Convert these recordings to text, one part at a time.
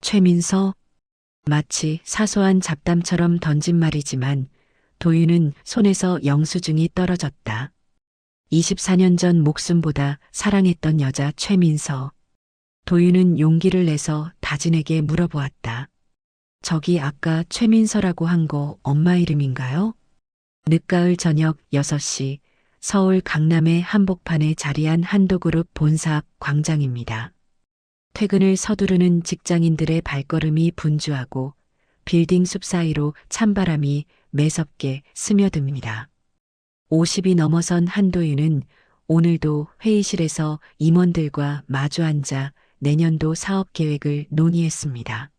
최민서? 마치 사소한 잡담처럼 던진 말이지만 도윤은 손에서 영수증이 떨어졌다. 24년 전 목숨보다 사랑했던 여자 최민서. 도윤은 용기를 내서 다진에게 물어보았다. 저기 아까 최민서라고 한 거 엄마 이름인가요? 늦가을 저녁 6시 서울 강남의 한복판에 자리한 한도그룹 본사 앞 광장입니다. 퇴근을 서두르는 직장인들의 발걸음이 분주하고 빌딩 숲 사이로 찬바람이 매섭게 스며듭니다. 50이 넘어선 한도윤은 오늘도 회의실에서 임원들과 마주 앉아 내년도 사업 계획을 논의했습니다.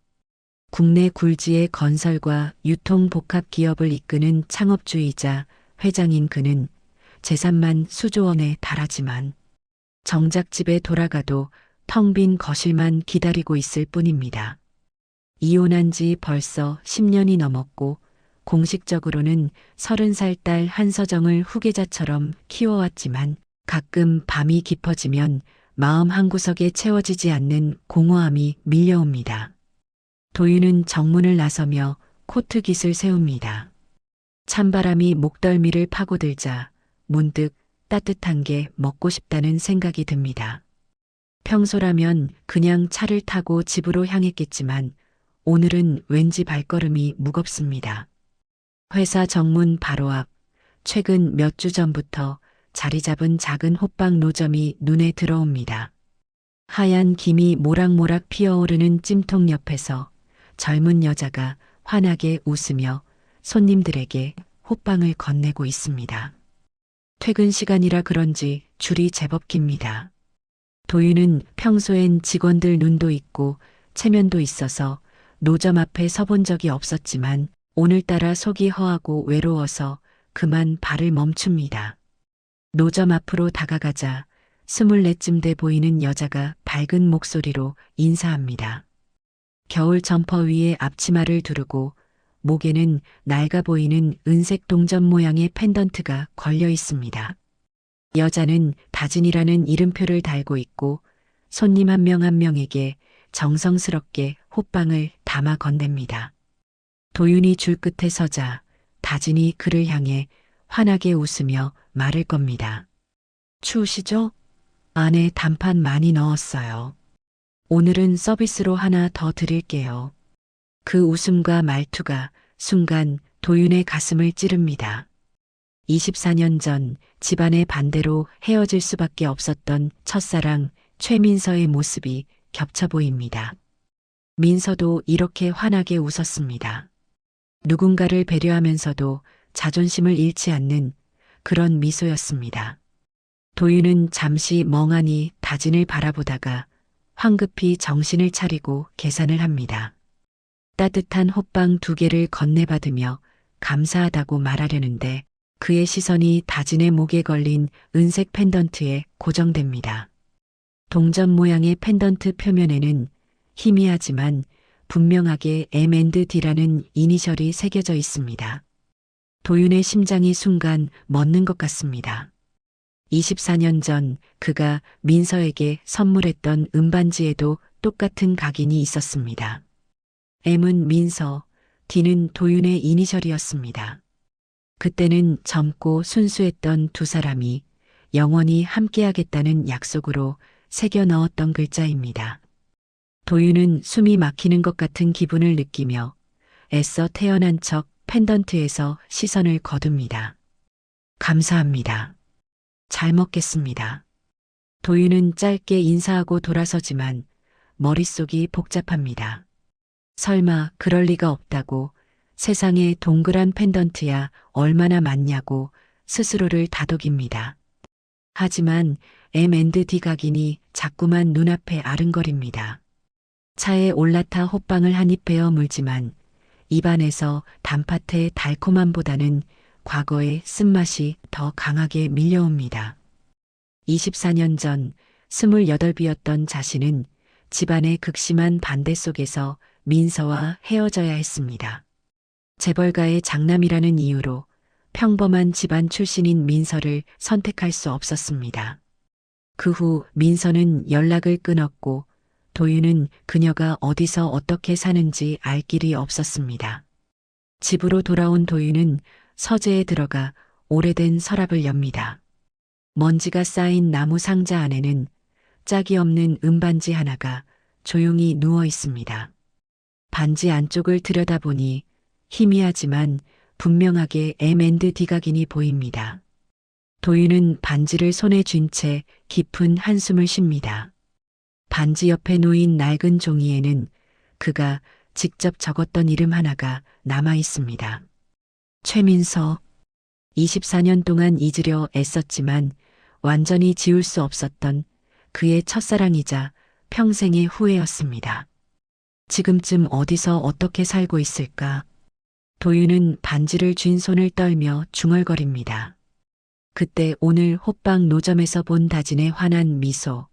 국내 굴지의 건설과 유통 복합 기업을 이끄는 창업주의자 회장인 그는 재산만 수조 원에 달하지만 정작 집에 돌아가도 텅 빈 거실만 기다리고 있을 뿐입니다. 이혼한 지 벌써 10년이 넘었고 공식적으로는 30살 딸 한서정을 후계자처럼 키워왔지만 가끔 밤이 깊어지면 마음 한구석에 채워지지 않는 공허함이 밀려옵니다. 도윤은 정문을 나서며 코트 깃을 세웁니다. 찬바람이 목덜미를 파고들자 문득 따뜻한 게 먹고 싶다는 생각이 듭니다. 평소라면 그냥 차를 타고 집으로 향했겠지만 오늘은 왠지 발걸음이 무겁습니다. 회사 정문 바로 앞, 최근 몇 주 전부터 자리 잡은 작은 호빵 노점이 눈에 들어옵니다. 하얀 김이 모락모락 피어오르는 찜통 옆에서 젊은 여자가 환하게 웃으며 손님들에게 호빵을 건네고 있습니다. 퇴근 시간이라 그런지 줄이 제법 깁니다. 도윤은 평소엔 직원들 눈도 있고 체면도 있어서 노점 앞에 서본 적이 없었지만 오늘따라 속이 허하고 외로워서 그만 발을 멈춥니다. 노점 앞으로 다가가자 24쯤 돼 보이는 여자가 밝은 목소리로 인사합니다. 겨울 점퍼 위에 앞치마를 두르고 목에는 낡아 보이는 은색 동전 모양의 펜던트가 걸려 있습니다. 여자는 다진이라는 이름표를 달고 있고 손님 한 명 한 명에게 정성스럽게 호빵을 담아 건넵니다. 도윤이 줄 끝에 서자 다진이 그를 향해 환하게 웃으며 말을 겁니다. 추우시죠? 안에 단팥 많이 넣었어요. 오늘은 서비스로 하나 더 드릴게요. 그 웃음과 말투가 순간 도윤의 가슴을 찌릅니다. 24년 전 집안의 반대로 헤어질 수밖에 없었던 첫사랑 최민서의 모습이 겹쳐 보입니다. 민서도 이렇게 환하게 웃었습니다. 누군가를 배려하면서도 자존심을 잃지 않는 그런 미소였습니다. 도윤은 잠시 멍하니 다진을 바라보다가 황급히 정신을 차리고 계산을 합니다. 따뜻한 호빵 2개를 건네받으며 감사하다고 말하려는데 그의 시선이 다진의 목에 걸린 은색 펜던트에 고정됩니다. 동전 모양의 펜던트 표면에는 희미하지만 분명하게 M&D라는 이니셜이 새겨져 있습니다. 도윤의 심장이 순간 멎는 것 같습니다. 24년 전 그가 민서에게 선물했던 은반지에도 똑같은 각인이 있었습니다. M은 민서, D는 도윤의 이니셜이었습니다. 그때는 젊고 순수했던 두 사람이 영원히 함께하겠다는 약속으로 새겨 넣었던 글자입니다. 도윤은 숨이 막히는 것 같은 기분을 느끼며 애써 태어난 척 펜던트에서 시선을 거둡니다. 감사합니다. 잘 먹겠습니다. 도윤은 짧게 인사하고 돌아서지만 머릿속이 복잡합니다. 설마 그럴 리가 없다고 세상에 동그란 펜던트야 얼마나 많냐고 스스로를 다독입니다. 하지만 M&D 각인이 자꾸만 눈앞에 아른거립니다. 차에 올라타 호빵을 한 입 베어 물지만 입안에서 단팥의 달콤함보다는 과거의 쓴맛이 더 강하게 밀려옵니다. 24년 전 28이었던 자신은 집안의 극심한 반대 속에서 민서와 헤어져야 했습니다. 재벌가의 장남이라는 이유로 평범한 집안 출신인 민서를 선택할 수 없었습니다. 그 후 민서는 연락을 끊었고 도윤은 그녀가 어디서 어떻게 사는지 알 길이 없었습니다. 집으로 돌아온 도윤은 서재에 들어가 오래된 서랍을 엽니다. 먼지가 쌓인 나무 상자 안에는 짝이 없는 은반지 하나가 조용히 누워 있습니다. 반지 안쪽을 들여다보니 희미하지만 분명하게 M&D 각인이 보입니다. 도윤은 반지를 손에 쥔 채 깊은 한숨을 쉽니다. 반지 옆에 놓인 낡은 종이에는 그가 직접 적었던 이름 하나가 남아 있습니다. 최민서. 24년 동안 잊으려 애썼지만 완전히 지울 수 없었던 그의 첫사랑이자 평생의 후회였습니다. 지금쯤 어디서 어떻게 살고 있을까? 도윤은 반지를 쥔 손을 떨며 중얼거립니다. 그때 오늘 호빵 노점에서 본 다진의 환한 미소,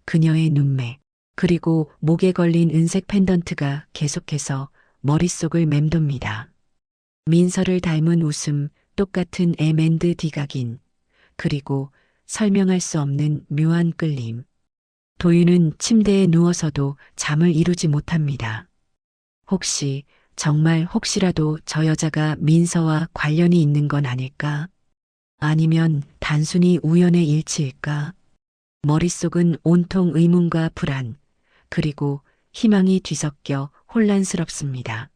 그녀의 눈매, 그리고 목에 걸린 은색 펜던트가 계속해서 머릿속을 맴돕니다. 민서를 닮은 웃음, 똑같은 M&D 각인, 그리고 설명할 수 없는 묘한 끌림. 도윤은 침대에 누워서도 잠을 이루지 못합니다. 혹시, 정말 혹시라도 저 여자가 민서와 관련이 있는 건 아닐까? 아니면 단순히 우연의 일치일까? 머릿속은 온통 의문과 불안, 그리고 희망이 뒤섞여 혼란스럽습니다.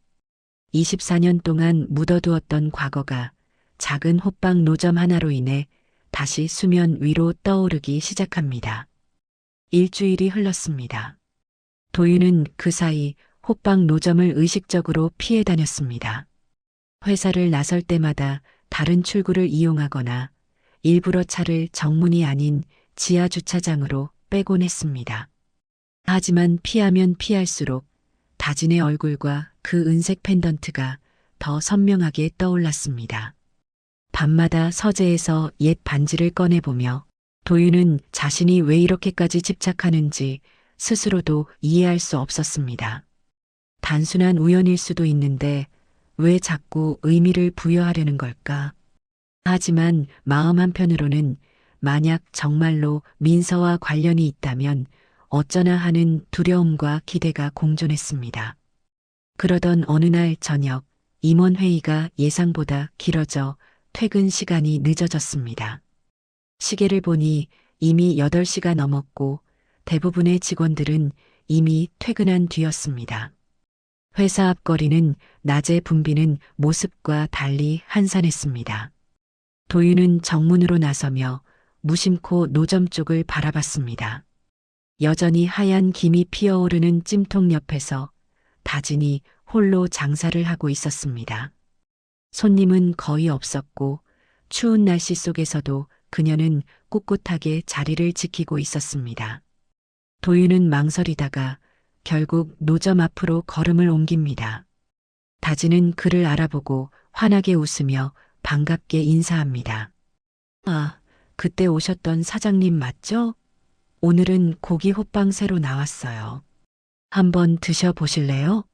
24년 동안 묻어두었던 과거가 작은 호빵 노점 하나로 인해 다시 수면 위로 떠오르기 시작합니다. 일주일이 흘렀습니다. 도윤은 그 사이 호빵 노점을 의식적으로 피해 다녔습니다. 회사를 나설 때마다 다른 출구를 이용하거나 일부러 차를 정문이 아닌 지하 주차장으로 빼곤 했습니다. 하지만 피하면 피할수록 다진의 얼굴과 그 은색 펜던트가 더 선명하게 떠올랐습니다. 밤마다 서재에서 옛 반지를 꺼내보며 도윤은 자신이 왜 이렇게까지 집착하는지 스스로도 이해할 수 없었습니다. 단순한 우연일 수도 있는데 왜 자꾸 의미를 부여하려는 걸까? 하지만 마음 한편으로는 만약 정말로 민서와 관련이 있다면 어쩌나 하는 두려움과 기대가 공존했습니다. 그러던 어느 날 저녁, 임원회의가 예상보다 길어져 퇴근 시간이 늦어졌습니다. 시계를 보니 이미 8시가 넘었고 대부분의 직원들은 이미 퇴근한 뒤였습니다. 회사 앞거리는 낮에 붐비는 모습과 달리 한산했습니다. 도윤은 정문으로 나서며 무심코 노점 쪽을 바라봤습니다. 여전히 하얀 김이 피어오르는 찜통 옆에서 다진이 홀로 장사를 하고 있었습니다. 손님은 거의 없었고 추운 날씨 속에서도 그녀는 꿋꿋하게 자리를 지키고 있었습니다. 도윤은 망설이다가 결국 노점 앞으로 걸음을 옮깁니다. 다진은 그를 알아보고 환하게 웃으며 반갑게 인사합니다. 아, 그때 오셨던 사장님 맞죠? 오늘은 고기 호빵 새로 나왔어요. 한번 드셔보실래요?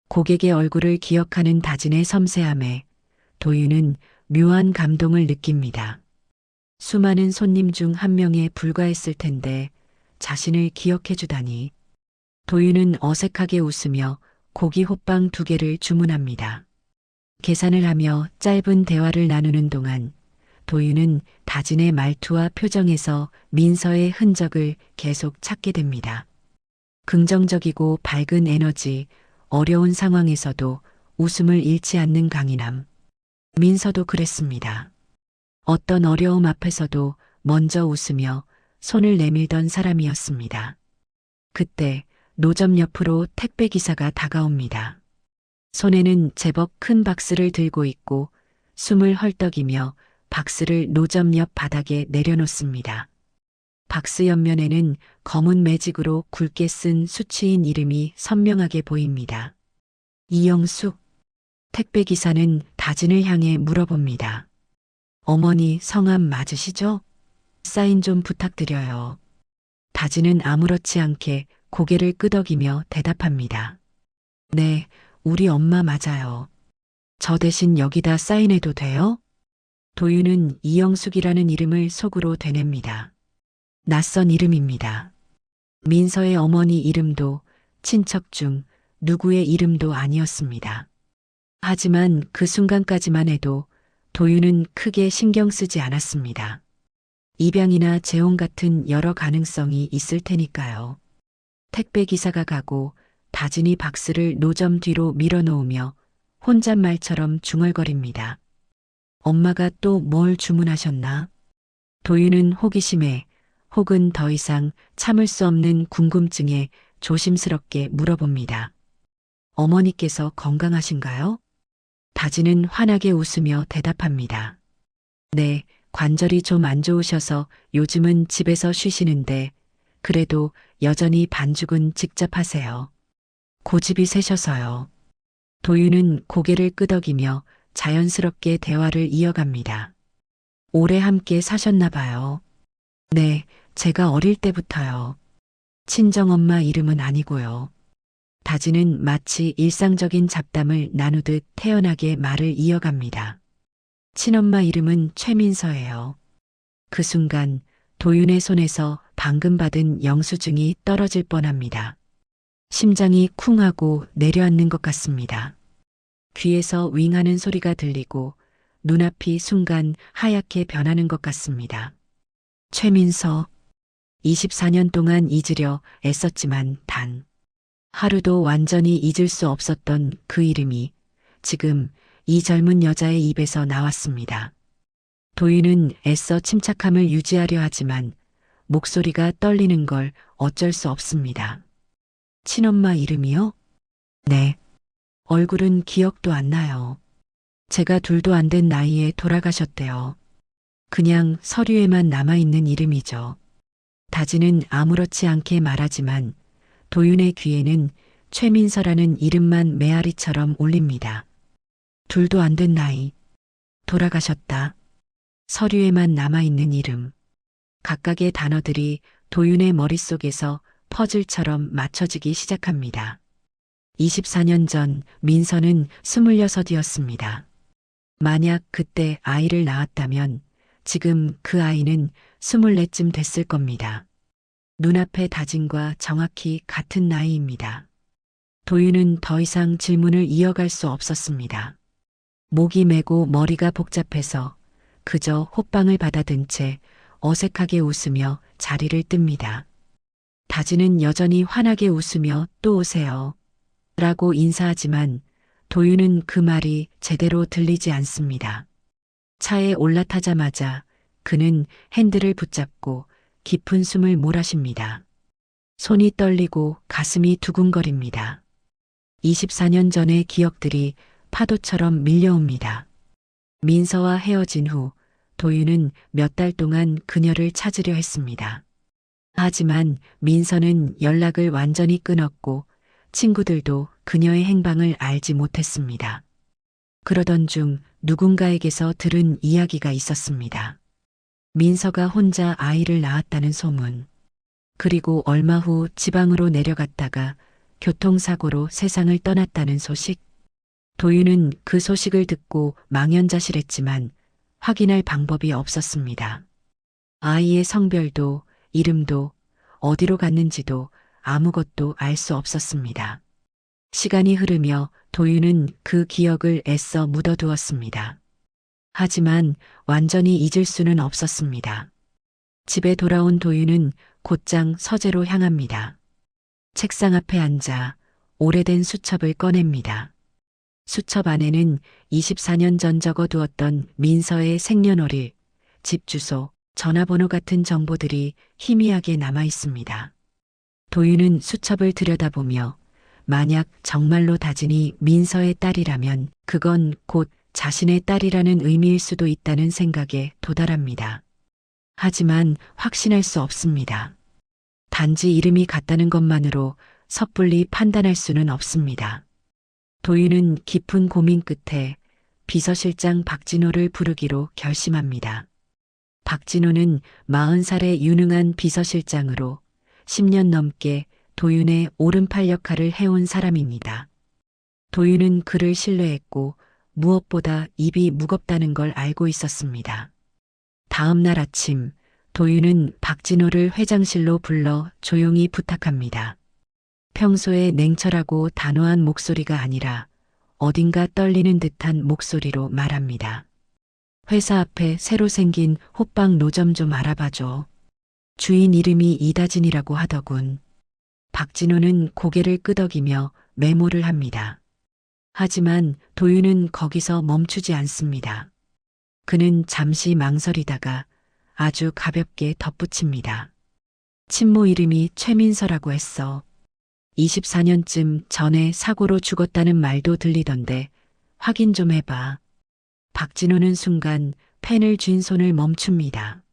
고객의 얼굴을 기억하는 다진의 섬세함에 도윤은 묘한 감동을 느낍니다. 수많은 손님 중 한 명에 불과했을 텐데 자신을 기억해 주다니. 도윤은 어색하게 웃으며 고기 호빵 2개를 주문합니다. 계산을 하며 짧은 대화를 나누는 동안 도윤은 다진의 말투와 표정에서 민서의 흔적을 계속 찾게 됩니다. 긍정적이고 밝은 에너지, 어려운 상황에서도 웃음을 잃지 않는 강인함. 민서도 그랬습니다. 어떤 어려움 앞에서도 먼저 웃으며 손을 내밀던 사람이었습니다. 그때 노점 옆으로 택배기사가 다가옵니다. 손에는 제법 큰 박스를 들고 있고 숨을 헐떡이며 박스를 노점 옆 바닥에 내려놓습니다. 박스 옆면에는 검은 매직으로 굵게 쓴 수치인 이름이 선명하게 보입니다. 이영숙. 택배기사는 다진을 향해 물어봅니다. 어머니 성함 맞으시죠? 사인 좀 부탁드려요. 다진은 아무렇지 않게 고개를 끄덕이며 대답합니다. 네, 우리 엄마 맞아요. 저 대신 여기다 사인해도 돼요? 도윤은 이영숙이라는 이름을 속으로 되냅니다. 낯선 이름입니다. 민서의 어머니 이름도 친척 중 누구의 이름도 아니었습니다. 하지만 그 순간까지만 해도 도윤은 크게 신경 쓰지 않았습니다. 입양이나 재혼 같은 여러 가능성이 있을 테니까요. 택배 기사가 가고 다진이 박스를 노점 뒤로 밀어놓으며 혼잣말처럼 중얼거립니다. 엄마가 또 뭘 주문하셨나? 도윤은 호기심에 혹은 더 이상 참을 수 없는 궁금증에 조심스럽게 물어봅니다. 어머니께서 건강하신가요? 다지는 환하게 웃으며 대답합니다. 네, 관절이 좀 안 좋으셔서 요즘은 집에서 쉬시는데 그래도 여전히 반죽은 직접 하세요. 고집이 세셔서요. 도윤은 고개를 끄덕이며 자연스럽게 대화를 이어갑니다. 오래 함께 사셨나 봐요. 네, 제가 어릴 때부터요. 친정엄마 이름은 아니고요. 다지는 마치 일상적인 잡담을 나누듯 태연하게 말을 이어갑니다. 친엄마 이름은 최민서예요. 그 순간 도윤의 손에서 방금 받은 영수증이 떨어질 뻔합니다. 심장이 쿵 하고 내려앉는 것 같습니다. 귀에서 윙하는 소리가 들리고 눈앞이 순간 하얗게 변하는 것 같습니다. 최민서. 24년 동안 잊으려 애썼지만 단 하루도 완전히 잊을 수 없었던 그 이름이 지금 이 젊은 여자의 입에서 나왔습니다. 도윤은 애써 침착함을 유지하려 하지만 목소리가 떨리는 걸 어쩔 수 없습니다. 친엄마 이름이요? 네. 얼굴은 기억도 안 나요. 제가 둘도 안 된 나이에 돌아가셨대요. 그냥 서류에만 남아있는 이름이죠. 다지는 아무렇지 않게 말하지만 도윤의 귀에는 최민서라는 이름만 메아리처럼 울립니다. 둘도 안 된 나이. 돌아가셨다. 서류에만 남아있는 이름. 각각의 단어들이 도윤의 머릿속에서 퍼즐처럼 맞춰지기 시작합니다. 24년 전 민서는 26이었습니다. 만약 그때 아이를 낳았다면 지금 그 아이는 24쯤 됐을 겁니다. 눈앞의 다진과 정확히 같은 나이입니다. 도윤은 더 이상 질문을 이어갈 수 없었습니다. 목이 메고 머리가 복잡해서 그저 호빵을 받아든 채 어색하게 웃으며 자리를 뜹니다. 다지는 여전히 환하게 웃으며 또 오세요. 라고 인사하지만 도윤은 그 말이 제대로 들리지 않습니다. 차에 올라타자마자 그는 핸들을 붙잡고 깊은 숨을 몰아쉽니다. 손이 떨리고 가슴이 두근거립니다. 24년 전의 기억들이 파도처럼 밀려옵니다. 민서와 헤어진 후 도윤은 몇 달 동안 그녀를 찾으려 했습니다. 하지만 민서는 연락을 완전히 끊었고 친구들도 그녀의 행방을 알지 못했습니다. 그러던 중 누군가에게서 들은 이야기가 있었습니다. 민서가 혼자 아이를 낳았다는 소문. 그리고 얼마 후 지방으로 내려갔다가 교통사고로 세상을 떠났다는 소식. 도윤은 그 소식을 듣고 망연자실했지만 확인할 방법이 없었습니다. 아이의 성별도 이름도 어디로 갔는지도 아무것도 알 수 없었습니다. 시간이 흐르며 도윤은 그 기억을 애써 묻어두었습니다. 하지만 완전히 잊을 수는 없었습니다. 집에 돌아온 도윤은 곧장 서재로 향합니다. 책상 앞에 앉아 오래된 수첩을 꺼냅니다. 수첩 안에는 24년 전 적어두었던 민서의 생년월일, 집 주소, 전화번호 같은 정보들이 희미하게 남아 있습니다. 도윤은 수첩을 들여다보며 만약 정말로 다진이 민서의 딸이라면 그건 곧 자신의 딸이라는 의미일 수도 있다는 생각에 도달합니다. 하지만 확신할 수 없습니다. 단지 이름이 같다는 것만으로 섣불리 판단할 수는 없습니다. 도윤은 깊은 고민 끝에 비서실장 박진호를 부르기로 결심합니다. 박진호는 40살의 유능한 비서실장으로 10년 넘게 도윤의 오른팔 역할을 해온 사람입니다. 도윤은 그를 신뢰했고 무엇보다 입이 무겁다는 걸 알고 있었습니다. 다음 날 아침 도윤은 박진호를 회장실로 불러 조용히 부탁합니다. 평소에 냉철하고 단호한 목소리가 아니라 어딘가 떨리는 듯한 목소리로 말합니다. 회사 앞에 새로 생긴 호빵 노점 좀 알아봐줘. 주인 이름이 이다진이라고 하더군. 박진호는 고개를 끄덕이며 메모를 합니다. 하지만 도윤은 거기서 멈추지 않습니다. 그는 잠시 망설이다가 아주 가볍게 덧붙입니다. 친모 이름이 최민서라고 했어. 24년쯤 전에 사고로 죽었다는 말도 들리던데 확인 좀 해봐. 박진호는 순간 펜을 쥔 손을 멈춥니다.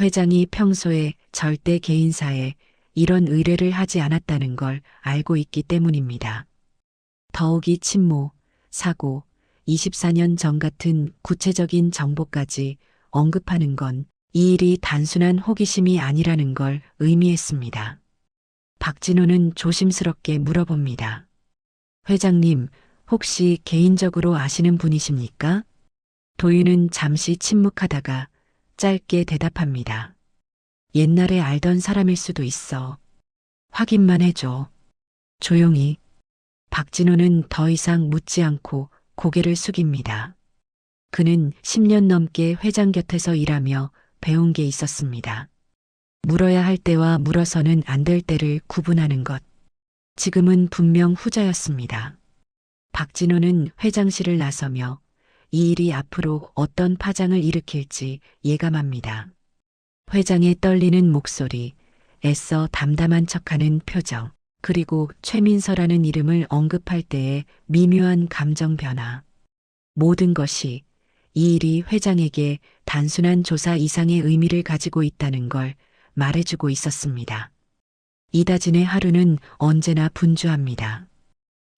회장이 평소에 절대 개인사에 이런 의뢰를 하지 않았다는 걸 알고 있기 때문입니다. 더욱이 친모, 사고, 24년 전 같은 구체적인 정보까지 언급하는 건 이 일이 단순한 호기심이 아니라는 걸 의미했습니다. 박진호는 조심스럽게 물어봅니다. 회장님, 혹시 개인적으로 아시는 분이십니까? 도윤은 잠시 침묵하다가 짧게 대답합니다. 옛날에 알던 사람일 수도 있어. 확인만 해줘. 조용히. 박진호는 더 이상 묻지 않고 고개를 숙입니다. 그는 10년 넘게 회장 곁에서 일하며 배운 게 있었습니다. 물어야 할 때와 물어서는 안 될 때를 구분하는 것. 지금은 분명 후자였습니다. 박진호는 회장실을 나서며 이 일이 앞으로 어떤 파장을 일으킬지 예감합니다. 회장의 떨리는 목소리, 애써 담담한 척하는 표정, 그리고 최민서라는 이름을 언급할 때의 미묘한 감정 변화. 모든 것이 이 일이 회장에게 단순한 조사 이상의 의미를 가지고 있다는 걸 말해주고 있었습니다. 이다진의 하루는 언제나 분주합니다.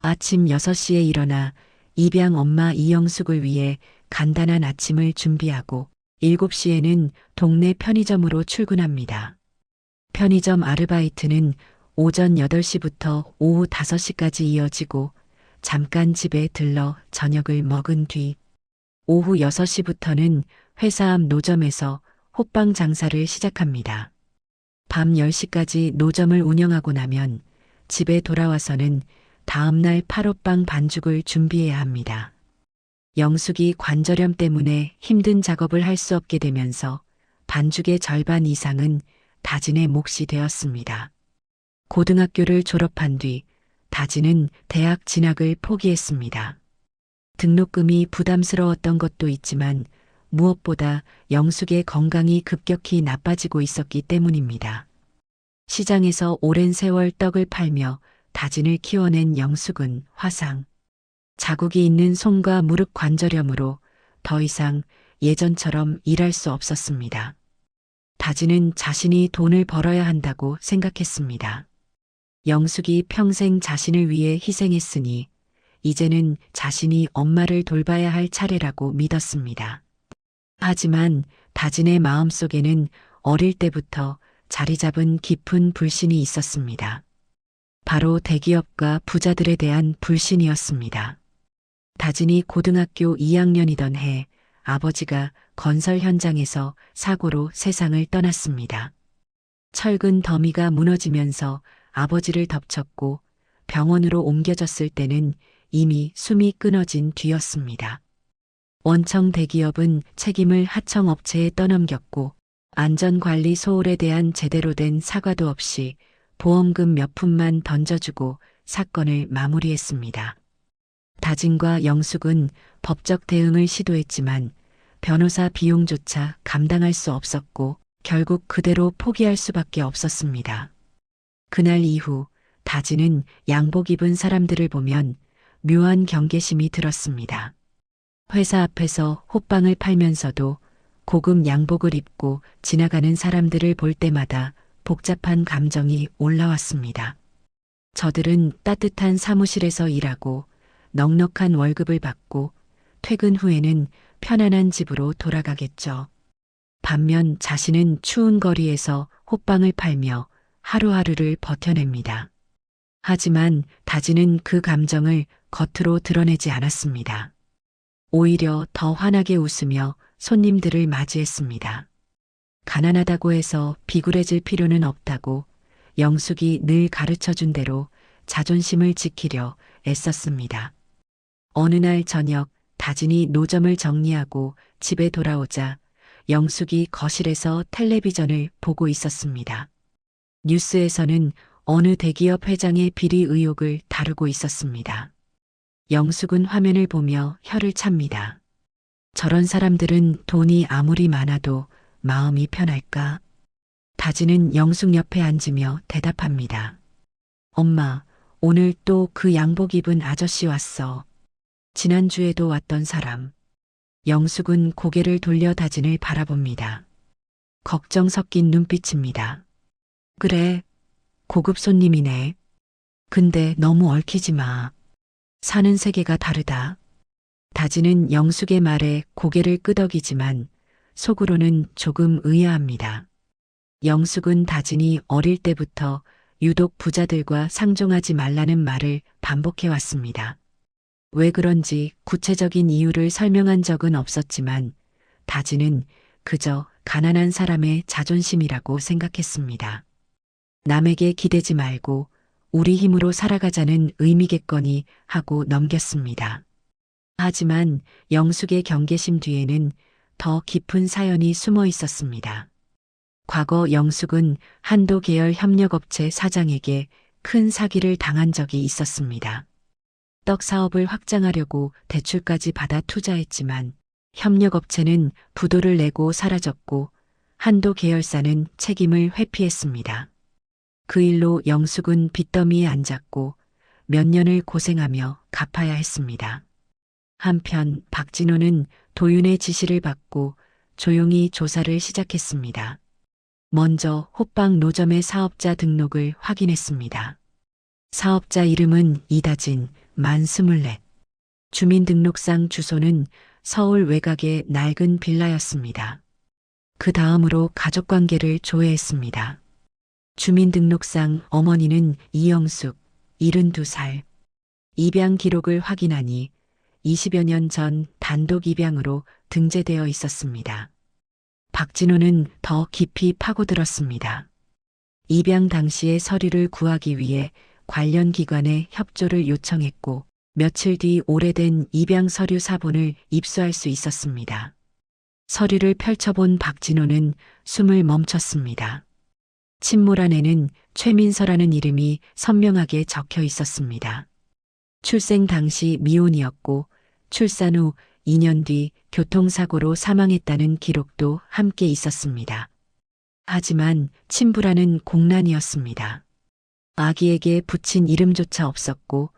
아침 6시에 일어나 입양 엄마 이영숙을 위해 간단한 아침을 준비하고 7시에는 동네 편의점으로 출근합니다. 편의점 아르바이트는 오전 8시부터 오후 5시까지 이어지고 잠깐 집에 들러 저녁을 먹은 뒤 오후 6시부터는 회사 앞 노점에서 호빵 장사를 시작합니다. 밤 10시까지 노점을 운영하고 나면 집에 돌아와서는 다음날 팥호빵 반죽을 준비해야 합니다. 영숙이 관절염 때문에 힘든 작업을 할 수 없게 되면서 반죽의 절반 이상은 다진의 몫이 되었습니다. 고등학교를 졸업한 뒤 다진은 대학 진학을 포기했습니다. 등록금이 부담스러웠던 것도 있지만 무엇보다 영숙의 건강이 급격히 나빠지고 있었기 때문입니다. 시장에서 오랜 세월 떡을 팔며 다진을 키워낸 영숙은 화상, 자국이 있는 손과 무릎 관절염으로 더 이상 예전처럼 일할 수 없었습니다. 다진은 자신이 돈을 벌어야 한다고 생각했습니다. 영숙이 평생 자신을 위해 희생했으니 이제는 자신이 엄마를 돌봐야 할 차례라고 믿었습니다. 하지만 다진의 마음속에는 어릴 때부터 자리 잡은 깊은 불신이 있었습니다. 바로 대기업과 부자들에 대한 불신이었습니다. 다진이 고등학교 2학년이던 해 아버지가 건설 현장에서 사고로 세상을 떠났습니다. 철근 더미가 무너지면서 아버지를 덮쳤고 병원으로 옮겨졌을 때는 이미 숨이 끊어진 뒤였습니다. 원청 대기업은 책임을 하청업체에 떠넘겼고 안전관리 소홀에 대한 제대로 된 사과도 없이 보험금 몇 푼만 던져주고 사건을 마무리했습니다. 다진과 영숙은 법적 대응을 시도했지만 변호사 비용조차 감당할 수 없었고 결국 그대로 포기할 수밖에 없었습니다. 그날 이후 다진은 양복 입은 사람들을 보면 묘한 경계심이 들었습니다. 회사 앞에서 호빵을 팔면서도 고급 양복을 입고 지나가는 사람들을 볼 때마다 복잡한 감정이 올라왔습니다. 저들은 따뜻한 사무실에서 일하고 넉넉한 월급을 받고 퇴근 후에는 편안한 집으로 돌아가겠죠. 반면 자신은 추운 거리에서 호빵을 팔며 하루하루를 버텨냅니다. 하지만 다진은 그 감정을 겉으로 드러내지 않았습니다. 오히려 더 환하게 웃으며 손님들을 맞이했습니다. 가난하다고 해서 비굴해질 필요는 없다고 영숙이 늘 가르쳐준 대로 자존심을 지키려 애썼습니다. 어느 날 저녁 다진이 노점을 정리하고 집에 돌아오자 영숙이 거실에서 텔레비전을 보고 있었습니다. 뉴스에서는 어느 대기업 회장의 비리 의혹을 다루고 있었습니다. 영숙은 화면을 보며 혀를 찹니다. 저런 사람들은 돈이 아무리 많아도 마음이 편할까? 다지는 영숙 옆에 앉으며 대답합니다. 엄마, 오늘 또 그 양복 입은 아저씨 왔어. 지난주에도 왔던 사람. 영숙은 고개를 돌려 다진을 바라봅니다. 걱정 섞인 눈빛입니다. 그래, 고급 손님이네. 근데 너무 얽히지 마. 사는 세계가 다르다. 다지는 영숙의 말에 고개를 끄덕이지만 속으로는 조금 의아합니다. 영숙은 다진이 어릴 때부터 유독 부자들과 상종하지 말라는 말을 반복해 왔습니다. 왜 그런지 구체적인 이유를 설명한 적은 없었지만 다지는 그저 가난한 사람의 자존심이라고 생각했습니다. 남에게 기대지 말고 우리 힘으로 살아가자는 의미겠거니 하고 넘겼습니다. 하지만 영숙의 경계심 뒤에는 더 깊은 사연이 숨어 있었습니다. 과거 영숙은 한도 계열 협력업체 사장에게 큰 사기를 당한 적이 있었습니다. 떡 사업을 확장하려고 대출까지 받아 투자했지만 협력업체는 부도를 내고 사라졌고 한도 계열사는 책임을 회피했습니다. 그 일로 영숙은 빚더미에 앉았고 몇 년을 고생하며 갚아야 했습니다. 한편 박진호는 도윤의 지시를 받고 조용히 조사를 시작했습니다. 먼저 호빵 노점의 사업자 등록을 확인했습니다. 사업자 이름은 이다진, 만 24. 주민등록상 주소는 서울 외곽의 낡은 빌라였습니다. 그 다음으로 가족관계를 조회했습니다. 주민등록상 어머니는 이영숙, 72살. 입양 기록을 확인하니 20여 년 전 단독 입양으로 등재되어 있었습니다. 박진호는 더 깊이 파고들었습니다. 입양 당시의 서류를 구하기 위해 관련 기관에 협조를 요청했고 며칠 뒤 오래된 입양 서류 사본을 입수할 수 있었습니다. 서류를 펼쳐본 박진호는 숨을 멈췄습니다. 친모란에는 최민서라는 이름이 선명하게 적혀 있었습니다. 출생 당시 미혼이었고 출산 후 2년 뒤 교통사고로 사망했다는 기록도 함께 있었습니다. 하지만 친부라는 공란이었습니다. 아기에게 붙인 이름조차 없었고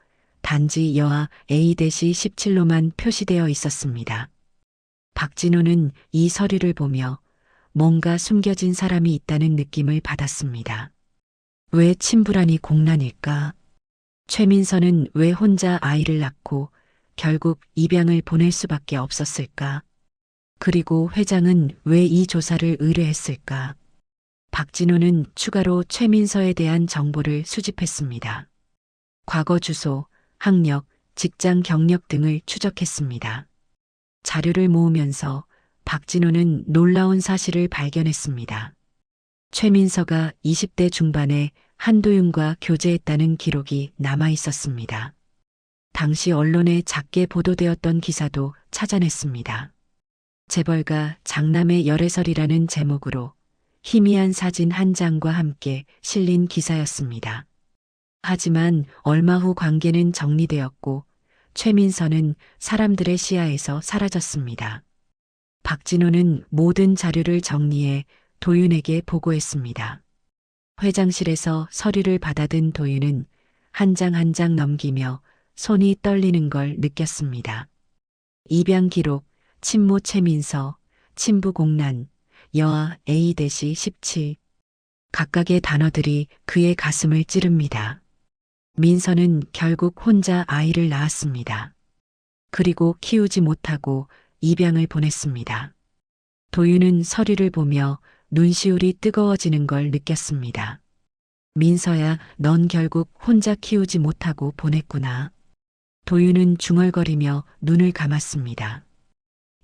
단지 여아 A-17로만 표시되어 있었습니다. 박진호는 이 서류를 보며 뭔가 숨겨진 사람이 있다는 느낌을 받았습니다. 왜 친부란이 공란일까? 최민서는 왜 혼자 아이를 낳고 결국 입양을 보낼 수밖에 없었을까? 그리고 회장은 왜 이 조사를 의뢰했을까? 박진호는 추가로 최민서에 대한 정보를 수집했습니다. 과거 주소, 학력, 직장 경력 등을 추적했습니다. 자료를 모으면서 박진호는 놀라운 사실을 발견했습니다. 최민서가 20대 중반에 한도윤과 교제했다는 기록이 남아 있었습니다. 당시 언론에 작게 보도되었던 기사도 찾아냈습니다. 재벌가 장남의 열애설이라는 제목으로 희미한 사진 한 장과 함께 실린 기사였습니다. 하지만 얼마 후 관계는 정리되었고 최민서는 사람들의 시야에서 사라졌습니다. 박진호는 모든 자료를 정리해 도윤에게 보고했습니다. 회장실에서 서류를 받아든 도윤은 한 장 한 장 넘기며 손이 떨리는 걸 느꼈습니다. 입양 기록, 친모 최민서, 친부 공란, 여아 A-17. 각각의 단어들이 그의 가슴을 찌릅니다. 민서는 결국 혼자 아이를 낳았습니다. 그리고 키우지 못하고 입양을 보냈습니다. 도윤은 서류를 보며 눈시울이 뜨거워지는 걸 느꼈습니다. 민서야, 넌 결국 혼자 키우지 못하고 보냈구나. 도윤은 중얼거리며 눈을 감았습니다.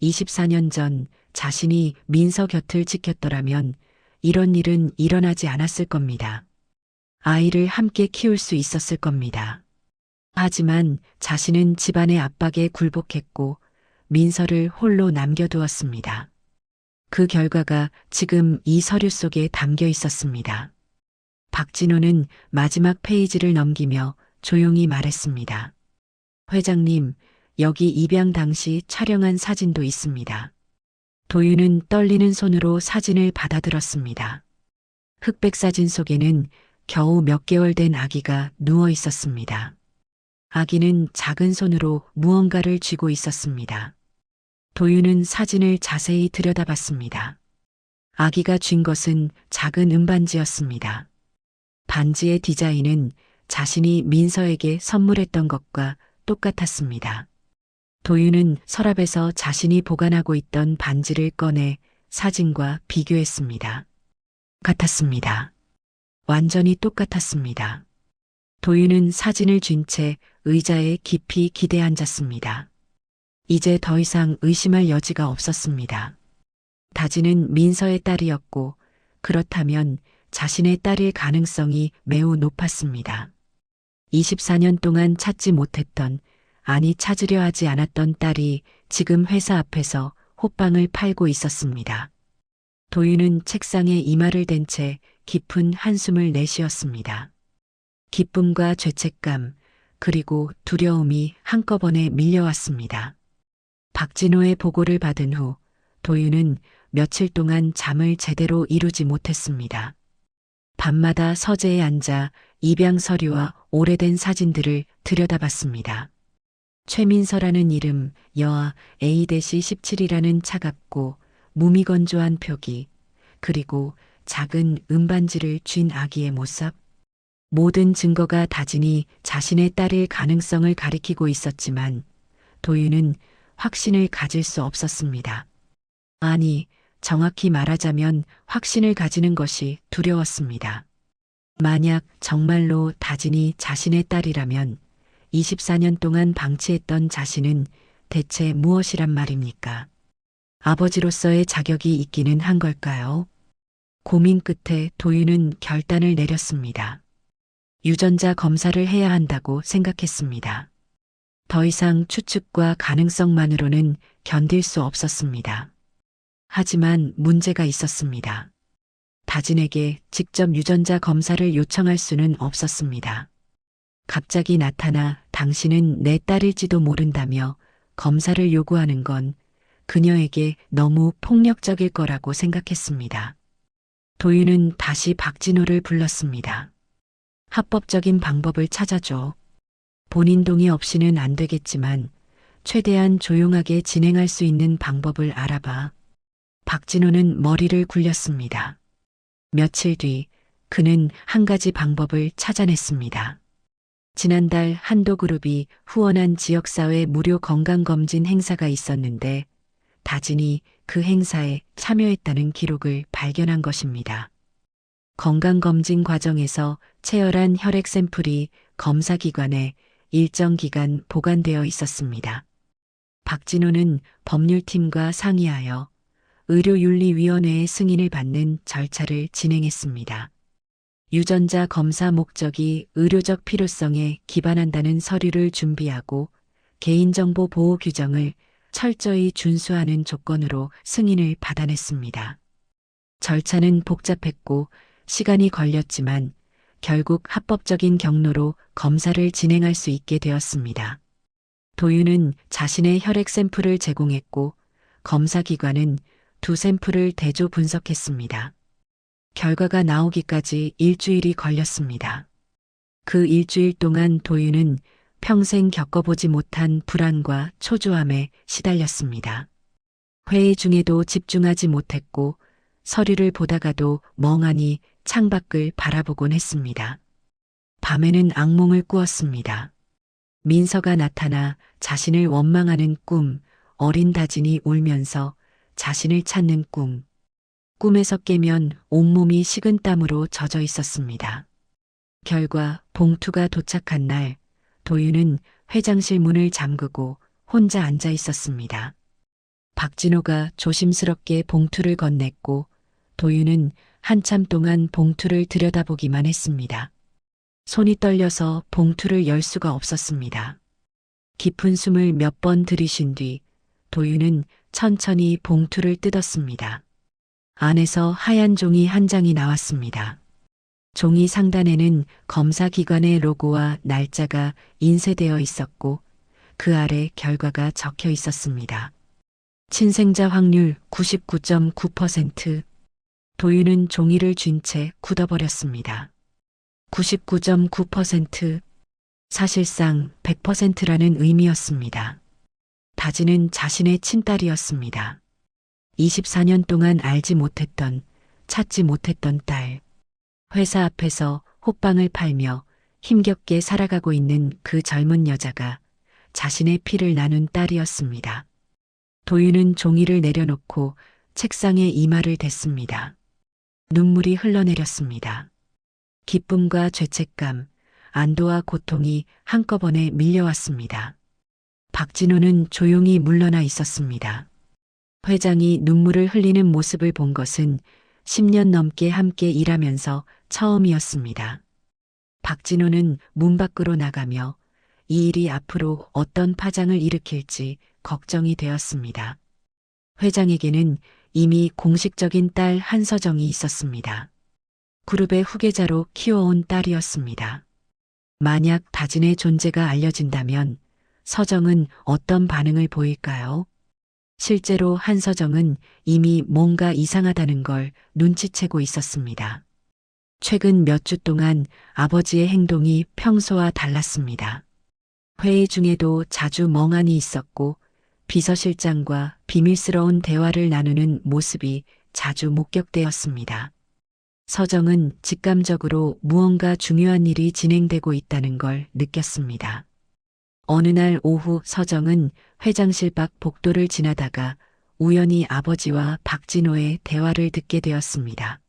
24년 전 자신이 민서 곁을 지켰더라면 이런 일은 일어나지 않았을 겁니다. 아이를 함께 키울 수 있었을 겁니다. 하지만 자신은 집안의 압박에 굴복했고 민서를 홀로 남겨두었습니다. 그 결과가 지금 이 서류 속에 담겨 있었습니다. 박진호는 마지막 페이지를 넘기며 조용히 말했습니다. 회장님, 여기 입양 당시 촬영한 사진도 있습니다. 도윤은 떨리는 손으로 사진을 받아들었습니다. 흑백 사진 속에는 겨우 몇 개월 된 아기가 누워 있었습니다. 아기는 작은 손으로 무언가를 쥐고 있었습니다. 도윤은 사진을 자세히 들여다봤습니다. 아기가 쥔 것은 작은 은반지였습니다. 반지의 디자인은 자신이 민서에게 선물했던 것과 똑같았습니다. 도윤은 서랍에서 자신이 보관하고 있던 반지를 꺼내 사진과 비교했습니다. 같았습니다. 완전히 똑같았습니다. 도윤은 사진을 쥔 채 의자에 깊이 기대 앉았습니다. 이제 더 이상 의심할 여지가 없었습니다. 다지는 민서의 딸이었고 그렇다면 자신의 딸일 가능성이 매우 높았습니다. 24년 동안 찾지 못했던, 아니 찾으려 하지 않았던 딸이 지금 회사 앞에서 호빵을 팔고 있었습니다. 도윤은 책상에 이마를 댄 채 깊은 한숨을 내쉬었습니다. 기쁨과 죄책감, 그리고 두려움이 한꺼번에 밀려왔습니다. 박진호의 보고를 받은 후 도윤은 며칠 동안 잠을 제대로 이루지 못했습니다. 밤마다 서재에 앉아 입양 서류와 오래된 사진들을 들여다봤습니다. 최민서라는 이름, 여아 A-17이라는 차갑고 무미건조한 표기, 그리고 작은 은반지를 쥔 아기의 모습. 모든 증거가 다진히 자신의 딸일 가능성을 가리키고 있었지만 도윤은 확신을 가질 수 없었습니다. 아니, 정확히 말하자면 확신을 가지는 것이 두려웠습니다. 만약 정말로 다진이 자신의 딸이라면 24년 동안 방치했던 자신은 대체 무엇이란 말입니까? 아버지로서의 자격이 있기는 한 걸까요? 고민 끝에 도윤은 결단을 내렸습니다. 유전자 검사를 해야 한다고 생각했습니다. 더 이상 추측과 가능성만으로는 견딜 수 없었습니다. 하지만 문제가 있었습니다. 다진에게 직접 유전자 검사를 요청할 수는 없었습니다. 갑자기 나타나 당신은 내 딸일지도 모른다며 검사를 요구하는 건 그녀에게 너무 폭력적일 거라고 생각했습니다. 도윤은 다시 박진호를 불렀습니다. 합법적인 방법을 찾아줘. 본인 동의 없이는 안 되겠지만 최대한 조용하게 진행할 수 있는 방법을 알아봐. 박진호는 머리를 굴렸습니다. 며칠 뒤 그는 한 가지 방법을 찾아냈습니다. 지난달 한도그룹이 후원한 지역사회 무료 건강검진 행사가 있었는데 다진이 그 행사에 참여했다는 기록을 발견한 것입니다. 건강검진 과정에서 채열한 혈액 샘플이 검사기관에 일정 기간 보관되어 있었습니다. 박진호는 법률팀과 상의하여 의료윤리위원회의 승인을 받는 절차를 진행했습니다. 유전자 검사 목적이 의료적 필요성에 기반한다는 서류를 준비하고 개인정보 보호 규정을 철저히 준수하는 조건으로 승인을 받아냈습니다. 절차는 복잡했고 시간이 걸렸지만 결국 합법적인 경로로 검사를 진행할 수 있게 되었습니다. 도윤은 자신의 혈액 샘플을 제공했고 검사기관은 두 샘플을 대조 분석했습니다. 결과가 나오기까지 일주일이 걸렸습니다. 그 일주일 동안 도윤은 평생 겪어보지 못한 불안과 초조함에 시달렸습니다. 회의 중에도 집중하지 못했고 서류를 보다가도 멍하니 창밖을 바라보곤 했습니다. 밤에는 악몽을 꾸었습니다. 민서가 나타나 자신을 원망하는 꿈, 어린 다진이 울면서 자신을 찾는 꿈. 꿈에서 깨면 온몸이 식은땀으로 젖어 있었습니다. 결과 봉투가 도착한 날 도윤은 회장실 문을 잠그고 혼자 앉아 있었습니다. 박진호가 조심스럽게 봉투를 건넸고 도윤은 한참 동안 봉투를 들여다보기만 했습니다. 손이 떨려서 봉투를 열 수가 없었습니다. 깊은 숨을 몇 번 들이쉰 뒤 도윤은 천천히 봉투를 뜯었습니다. 안에서 하얀 종이 한 장이 나왔습니다. 종이 상단에는 검사기관의 로고와 날짜가 인쇄되어 있었고 그 아래 결과가 적혀 있었습니다. 친생자 확률 99.9%. 도윤은 종이를 쥔 채 굳어버렸습니다. 99.9%. 사실상 100%라는 의미였습니다. 다지는 자신의 친딸이었습니다. 24년 동안 알지 못했던, 찾지 못했던 딸. 회사 앞에서 호빵을 팔며 힘겹게 살아가고 있는 그 젊은 여자가 자신의 피를 나눈 딸이었습니다. 도윤은 종이를 내려놓고 책상에 이마를 댔습니다. 눈물이 흘러내렸습니다. 기쁨과 죄책감, 안도와 고통이 한꺼번에 밀려왔습니다. 박진호는 조용히 물러나 있었습니다. 회장이 눈물을 흘리는 모습을 본 것은 10년 넘게 함께 일하면서 처음이었습니다. 박진호는 문 밖으로 나가며 이 일이 앞으로 어떤 파장을 일으킬지 걱정이 되었습니다. 회장에게는 이미 공식적인 딸 한서정이 있었습니다. 그룹의 후계자로 키워온 딸이었습니다. 만약 다진의 존재가 알려진다면 서정은 어떤 반응을 보일까요? 실제로 한서정은 이미 뭔가 이상하다는 걸 눈치채고 있었습니다. 최근 몇 주 동안 아버지의 행동이 평소와 달랐습니다. 회의 중에도 자주 멍하니 있었고 비서실장과 비밀스러운 대화를 나누는 모습이 자주 목격되었습니다. 서정은 직감적으로 무언가 중요한 일이 진행되고 있다는 걸 느꼈습니다. 어느 날 오후 서정은 회장실 밖 복도를 지나다가 우연히 아버지와 박진호의 대화를 듣게 되었습니다.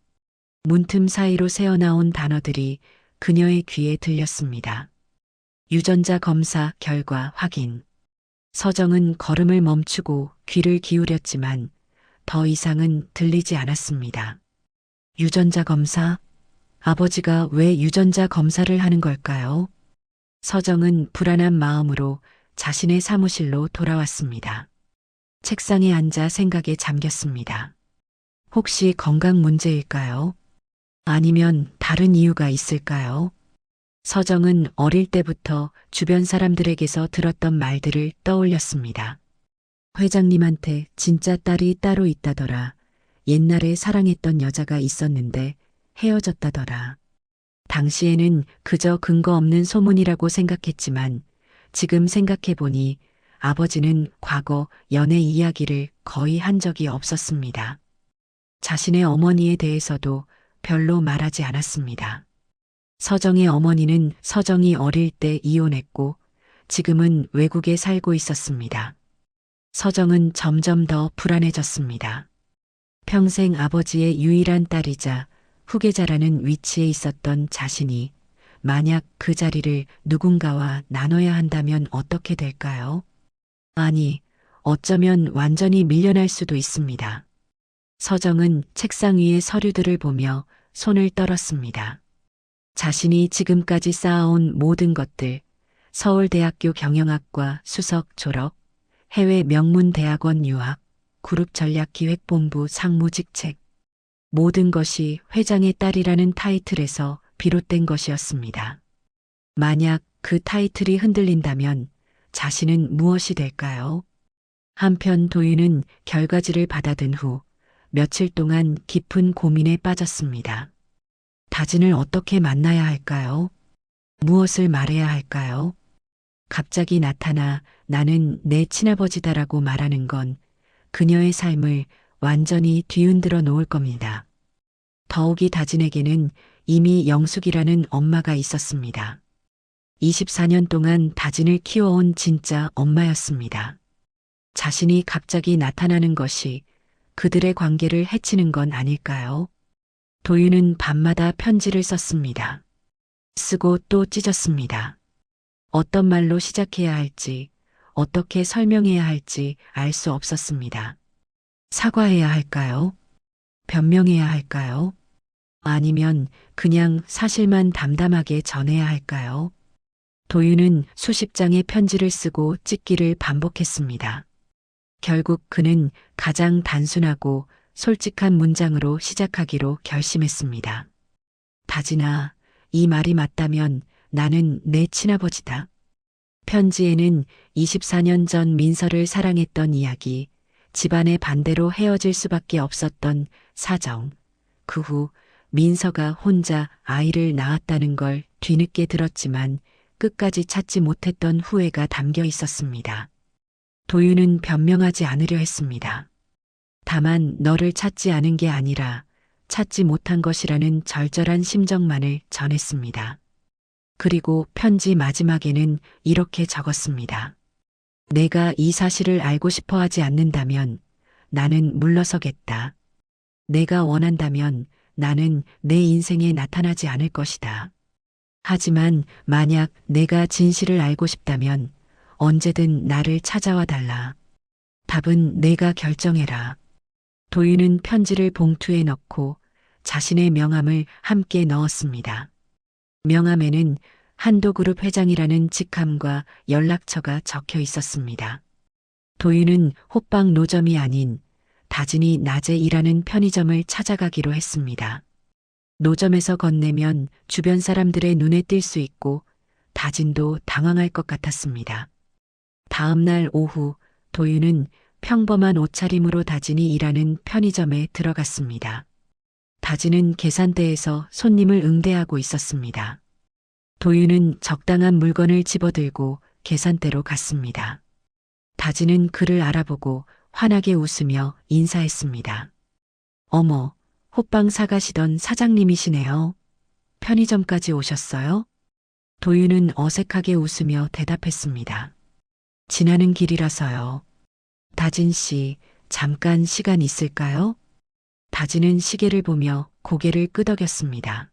문틈 사이로 새어나온 단어들이 그녀의 귀에 들렸습니다. 유전자 검사 결과 확인. 서정은 걸음을 멈추고 귀를 기울였지만 더 이상은 들리지 않았습니다. 유전자 검사? 아버지가 왜 유전자 검사를 하는 걸까요? 서정은 불안한 마음으로 자신의 사무실로 돌아왔습니다. 책상에 앉아 생각에 잠겼습니다. 혹시 건강 문제일까요? 아니면 다른 이유가 있을까요? 서정은 어릴 때부터 주변 사람들에게서 들었던 말들을 떠올렸습니다. 회장님한테 진짜 딸이 따로 있다더라. 옛날에 사랑했던 여자가 있었는데 헤어졌다더라. 당시에는 그저 근거 없는 소문이라고 생각했지만 지금 생각해보니 아버지는 과거 연애 이야기를 거의 한 적이 없었습니다. 자신의 어머니에 대해서도 별로 말하지 않았습니다. 서정의 어머니는 서정이 어릴 때 이혼했고 지금은 외국에 살고 있었습니다. 서정은 점점 더 불안해졌습니다. 평생 아버지의 유일한 딸이자 후계자라는 위치에 있었던 자신이 만약 그 자리를 누군가와 나눠야 한다면 어떻게 될까요? 아니, 어쩌면 완전히 밀려날 수도 있습니다. 서정은 책상 위의 서류들을 보며 손을 떨었습니다. 자신이 지금까지 쌓아온 모든 것들, 서울대학교 경영학과 수석 졸업, 해외 명문대학원 유학, 그룹전략기획본부 상무직책, 모든 것이 회장의 딸이라는 타이틀에서 비롯된 것이었습니다. 만약 그 타이틀이 흔들린다면 자신은 무엇이 될까요? 한편 도윤은 결과지를 받아든 후 며칠 동안 깊은 고민에 빠졌습니다. 다진을 어떻게 만나야 할까요? 무엇을 말해야 할까요? 갑자기 나타나 나는 내 친아버지다라고 말하는 건 그녀의 삶을 완전히 뒤흔들어 놓을 겁니다. 더욱이 다진에게는 이미 영숙이라는 엄마가 있었습니다. 24년 동안 다진을 키워온 진짜 엄마였습니다. 자신이 갑자기 나타나는 것이 그들의 관계를 해치는 건 아닐까요? 도윤은 밤마다 편지를 썼습니다. 쓰고 또 찢었습니다. 어떤 말로 시작해야 할지, 어떻게 설명해야 할지 알 수 없었습니다. 사과해야 할까요? 변명해야 할까요? 아니면 그냥 사실만 담담하게 전해야 할까요? 도윤은 수십 장의 편지를 쓰고 찍기를 반복했습니다. 결국 그는 가장 단순하고 솔직한 문장으로 시작하기로 결심했습니다. 다진아, 이 말이 맞다면 나는 내 친아버지다. 편지에는 24년 전 민서를 사랑했던 이야기, 집안의 반대로 헤어질 수밖에 없었던 사정, 그 후 민서가 혼자 아이를 낳았다는 걸 뒤늦게 들었지만 끝까지 찾지 못했던 후회가 담겨 있었습니다. 도윤은 변명하지 않으려 했습니다. 다만 너를 찾지 않은 게 아니라 찾지 못한 것이라는 절절한 심정만을 전했습니다. 그리고 편지 마지막에는 이렇게 적었습니다. 내가 이 사실을 알고 싶어 하지 않는다면 나는 물러서겠다. 내가 원한다면 나는 내 인생에 나타나지 않을 것이다. 하지만 만약 내가 진실을 알고 싶다면 언제든 나를 찾아와 달라. 답은 내가 결정해라. 도윤은 편지를 봉투에 넣고 자신의 명함을 함께 넣었습니다. 명함에는 한도그룹 회장이라는 직함과 연락처가 적혀 있었습니다. 도윤은 호빵 노점이 아닌 다진이 낮에 일하는 편의점을 찾아가기로 했습니다. 노점에서 건네면 주변 사람들의 눈에 띌 수 있고 다진도 당황할 것 같았습니다. 다음 날 오후 도윤은 평범한 옷차림으로 다진이 일하는 편의점에 들어갔습니다. 다진은 계산대에서 손님을 응대하고 있었습니다. 도윤은 적당한 물건을 집어들고 계산대로 갔습니다. 다진은 그를 알아보고 환하게 웃으며 인사했습니다. 어머, 호빵 사가시던 사장님이시네요. 편의점까지 오셨어요? 도윤은 어색하게 웃으며 대답했습니다. 지나는 길이라서요. 다진 씨, 잠깐 시간 있을까요? 다진은 시계를 보며 고개를 끄덕였습니다.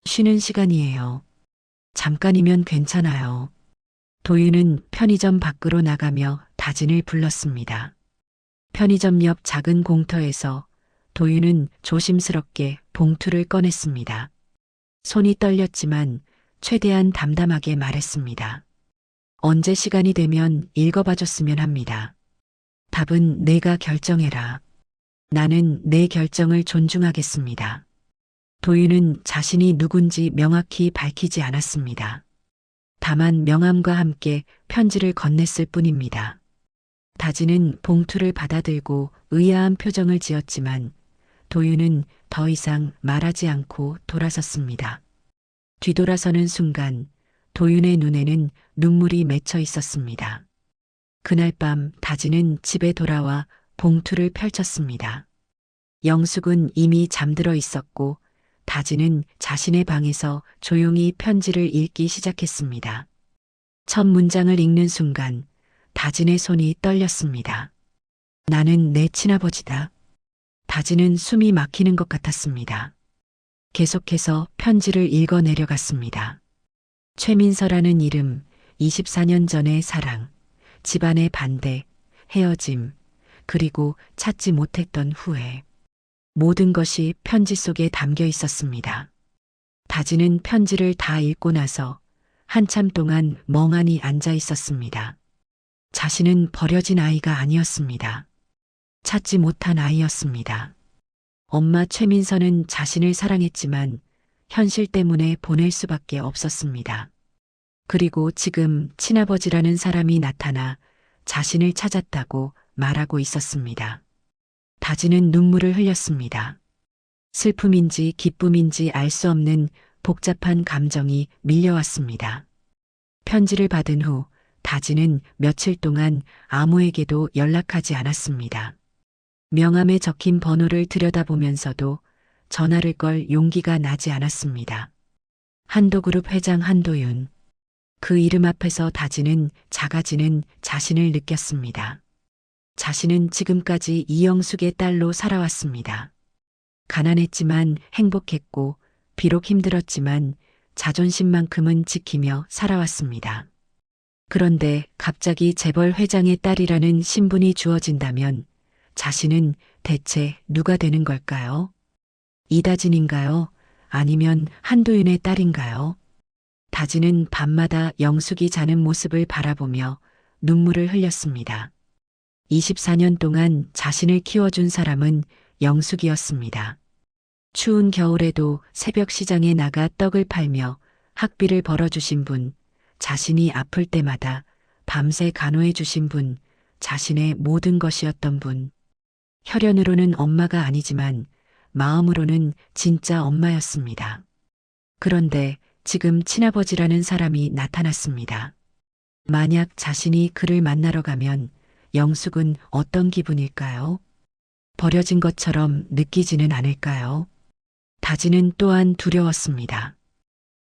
쉬는 시간이에요. 잠깐이면 괜찮아요. 도윤은 편의점 밖으로 나가며 다진을 불렀습니다. 편의점 옆 작은 공터에서 도윤은 조심스럽게 봉투를 꺼냈습니다. 손이 떨렸지만 최대한 담담하게 말했습니다. 언제 시간이 되면 읽어봐줬으면 합니다. 답은 내가 결정해라. 나는 내 결정을 존중하겠습니다. 도윤은 자신이 누군지 명확히 밝히지 않았습니다. 다만 명함과 함께 편지를 건넸을 뿐입니다. 다진은 봉투를 받아들고 의아한 표정을 지었지만 도윤은 더 이상 말하지 않고 돌아섰습니다. 뒤돌아서는 순간 도윤의 눈에는 눈물이 맺혀 있었습니다. 그날 밤 다진은 집에 돌아와 봉투를 펼쳤습니다. 영숙은 이미 잠들어 있었고 다진은 자신의 방에서 조용히 편지를 읽기 시작했습니다. 첫 문장을 읽는 순간 다진의 손이 떨렸습니다. 나는 내 친아버지다. 다진은 숨이 막히는 것 같았습니다. 계속해서 편지를 읽어 내려갔습니다. 최민서라는 이름, 24년 전의 사랑, 집안의 반대, 헤어짐, 그리고 찾지 못했던 후회. 모든 것이 편지 속에 담겨 있었습니다. 다진은 편지를 다 읽고 나서 한참 동안 멍하니 앉아 있었습니다. 자신은 버려진 아이가 아니었습니다. 찾지 못한 아이였습니다. 엄마 최민서는 자신을 사랑했지만 현실 때문에 보낼 수밖에 없었습니다. 그리고 지금 친아버지라는 사람이 나타나 자신을 찾았다고 말하고 있었습니다. 다진은 눈물을 흘렸습니다. 슬픔인지 기쁨인지 알 수 없는 복잡한 감정이 밀려왔습니다. 편지를 받은 후 다진은 며칠 동안 아무에게도 연락하지 않았습니다. 명함에 적힌 번호를 들여다보면서도 전화를 걸 용기가 나지 않았습니다. 한도그룹 회장 한도윤. 그 이름 앞에서 다진은 작아지는 자신을 느꼈습니다. 자신은 지금까지 이영숙의 딸로 살아왔습니다. 가난했지만 행복했고 비록 힘들었지만 자존심만큼은 지키며 살아왔습니다. 그런데 갑자기 재벌 회장의 딸이라는 신분이 주어진다면 자신은 대체 누가 되는 걸까요? 이다진인가요? 아니면 한도윤의 딸인가요? 다진은 밤마다 영숙이 자는 모습을 바라보며 눈물을 흘렸습니다. 24년 동안 자신을 키워준 사람은 영숙이었습니다. 추운 겨울에도 새벽 시장에 나가 떡을 팔며 학비를 벌어주신 분, 자신이 아플 때마다 밤새 간호해 주신 분, 자신의 모든 것이었던 분. 혈연으로는 엄마가 아니지만 마음으로는 진짜 엄마였습니다. 그런데 지금 친아버지라는 사람이 나타났습니다. 만약 자신이 그를 만나러 가면 영숙은 어떤 기분일까요? 버려진 것처럼 느끼지는 않을까요? 다지는 또한 두려웠습니다.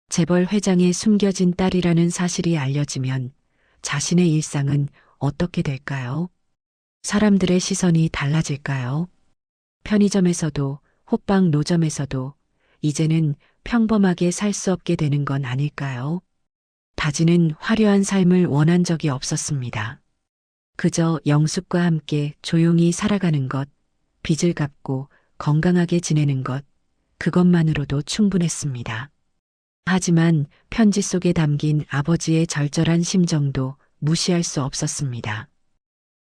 재벌 회장의 숨겨진 딸이라는 사실이 알려지면 자신의 일상은 어떻게 될까요? 사람들의 시선이 달라질까요? 편의점에서도 호빵 노점에서도 이제는 평범하게 살 수 없게 되는 건 아닐까요? 다지는 화려한 삶을 원한 적이 없었습니다. 그저 영숙과 함께 조용히 살아가는 것, 빚을 갚고 건강하게 지내는 것, 그것만으로도 충분했습니다. 하지만 편지 속에 담긴 아버지의 절절한 심정도 무시할 수 없었습니다.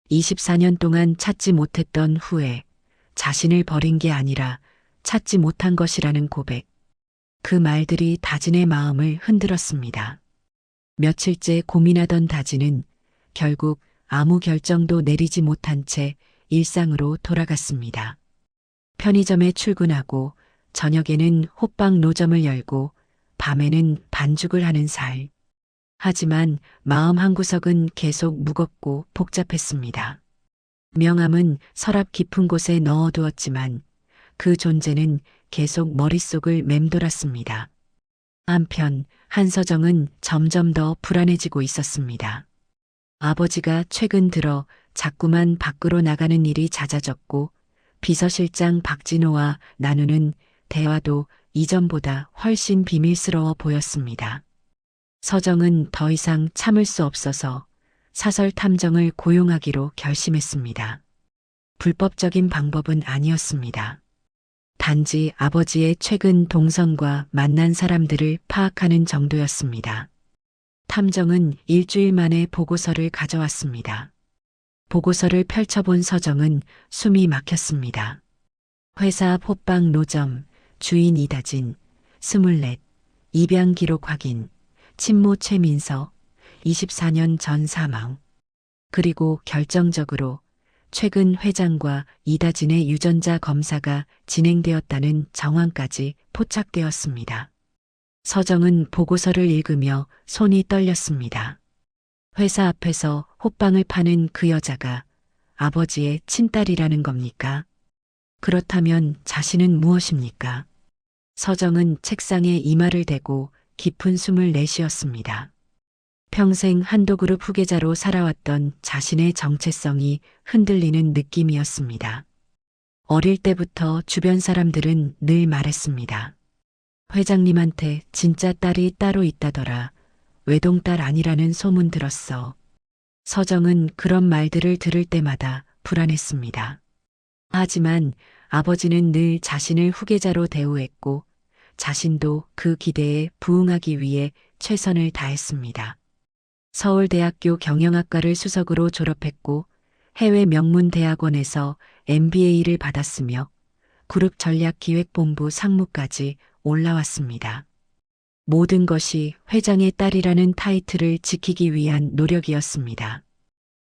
24년 동안 찾지 못했던 후회, 자신을 버린 게 아니라 찾지 못한 것이라는 고백. 그 말들이 다진의 마음을 흔들었습니다. 며칠째 고민하던 다진은 결국 아무 결정도 내리지 못한 채 일상으로 돌아갔습니다. 편의점에 출근하고 저녁에는 호빵 노점을 열고 밤에는 반죽을 하는 살. 하지만 마음 한구석은 계속 무겁고 복잡했습니다. 명함은 서랍 깊은 곳에 넣어두었지만 그 존재는 계속 머릿속을 맴돌았습니다. 한편 한서정은 점점 더 불안해지고 있었습니다. 아버지가 최근 들어 자꾸만 밖으로 나가는 일이 잦아졌고 비서실장 박진호와 나누는 대화도 이전보다 훨씬 비밀스러워 보였습니다. 서정은 더 이상 참을 수 없어서 사설 탐정을 고용하기로 결심했습니다. 불법적인 방법은 아니었습니다. 단지 아버지의 최근 동선과 만난 사람들을 파악하는 정도였습니다. 탐정은 일주일 만에 보고서를 가져왔습니다. 보고서를 펼쳐본 서정은 숨이 막혔습니다. 회사 앞 호빵 노점, 주인 이다진, 24, 입양 기록 확인, 친모 최민서, 24년 전 사망. 그리고 결정적으로 최근 회장과 이다진의 유전자 검사가 진행되었다는 정황까지 포착되었습니다. 서정은 보고서를 읽으며 손이 떨렸습니다. 회사 앞에서 호빵을 파는 그 여자가 아버지의 친딸이라는 겁니까? 그렇다면 자신은 무엇입니까? 서정은 책상에 이마를 대고 깊은 숨을 내쉬었습니다. 평생 한도그룹 후계자로 살아왔던 자신의 정체성이 흔들리는 느낌이었습니다. 어릴 때부터 주변 사람들은 늘 말했습니다. 회장님한테 진짜 딸이 따로 있다더라. 외동딸 아니라는 소문 들었어. 서정은 그런 말들을 들을 때마다 불안했습니다. 하지만 아버지는 늘 자신을 후계자로 대우했고 자신도 그 기대에 부응하기 위해 최선을 다했습니다. 서울대학교 경영학과를 수석으로 졸업했고 해외 명문대학원에서 MBA를 받았으며 그룹전략기획본부 상무까지 올라왔습니다. 모든 것이 회장의 딸이라는 타이틀을 지키기 위한 노력이었습니다.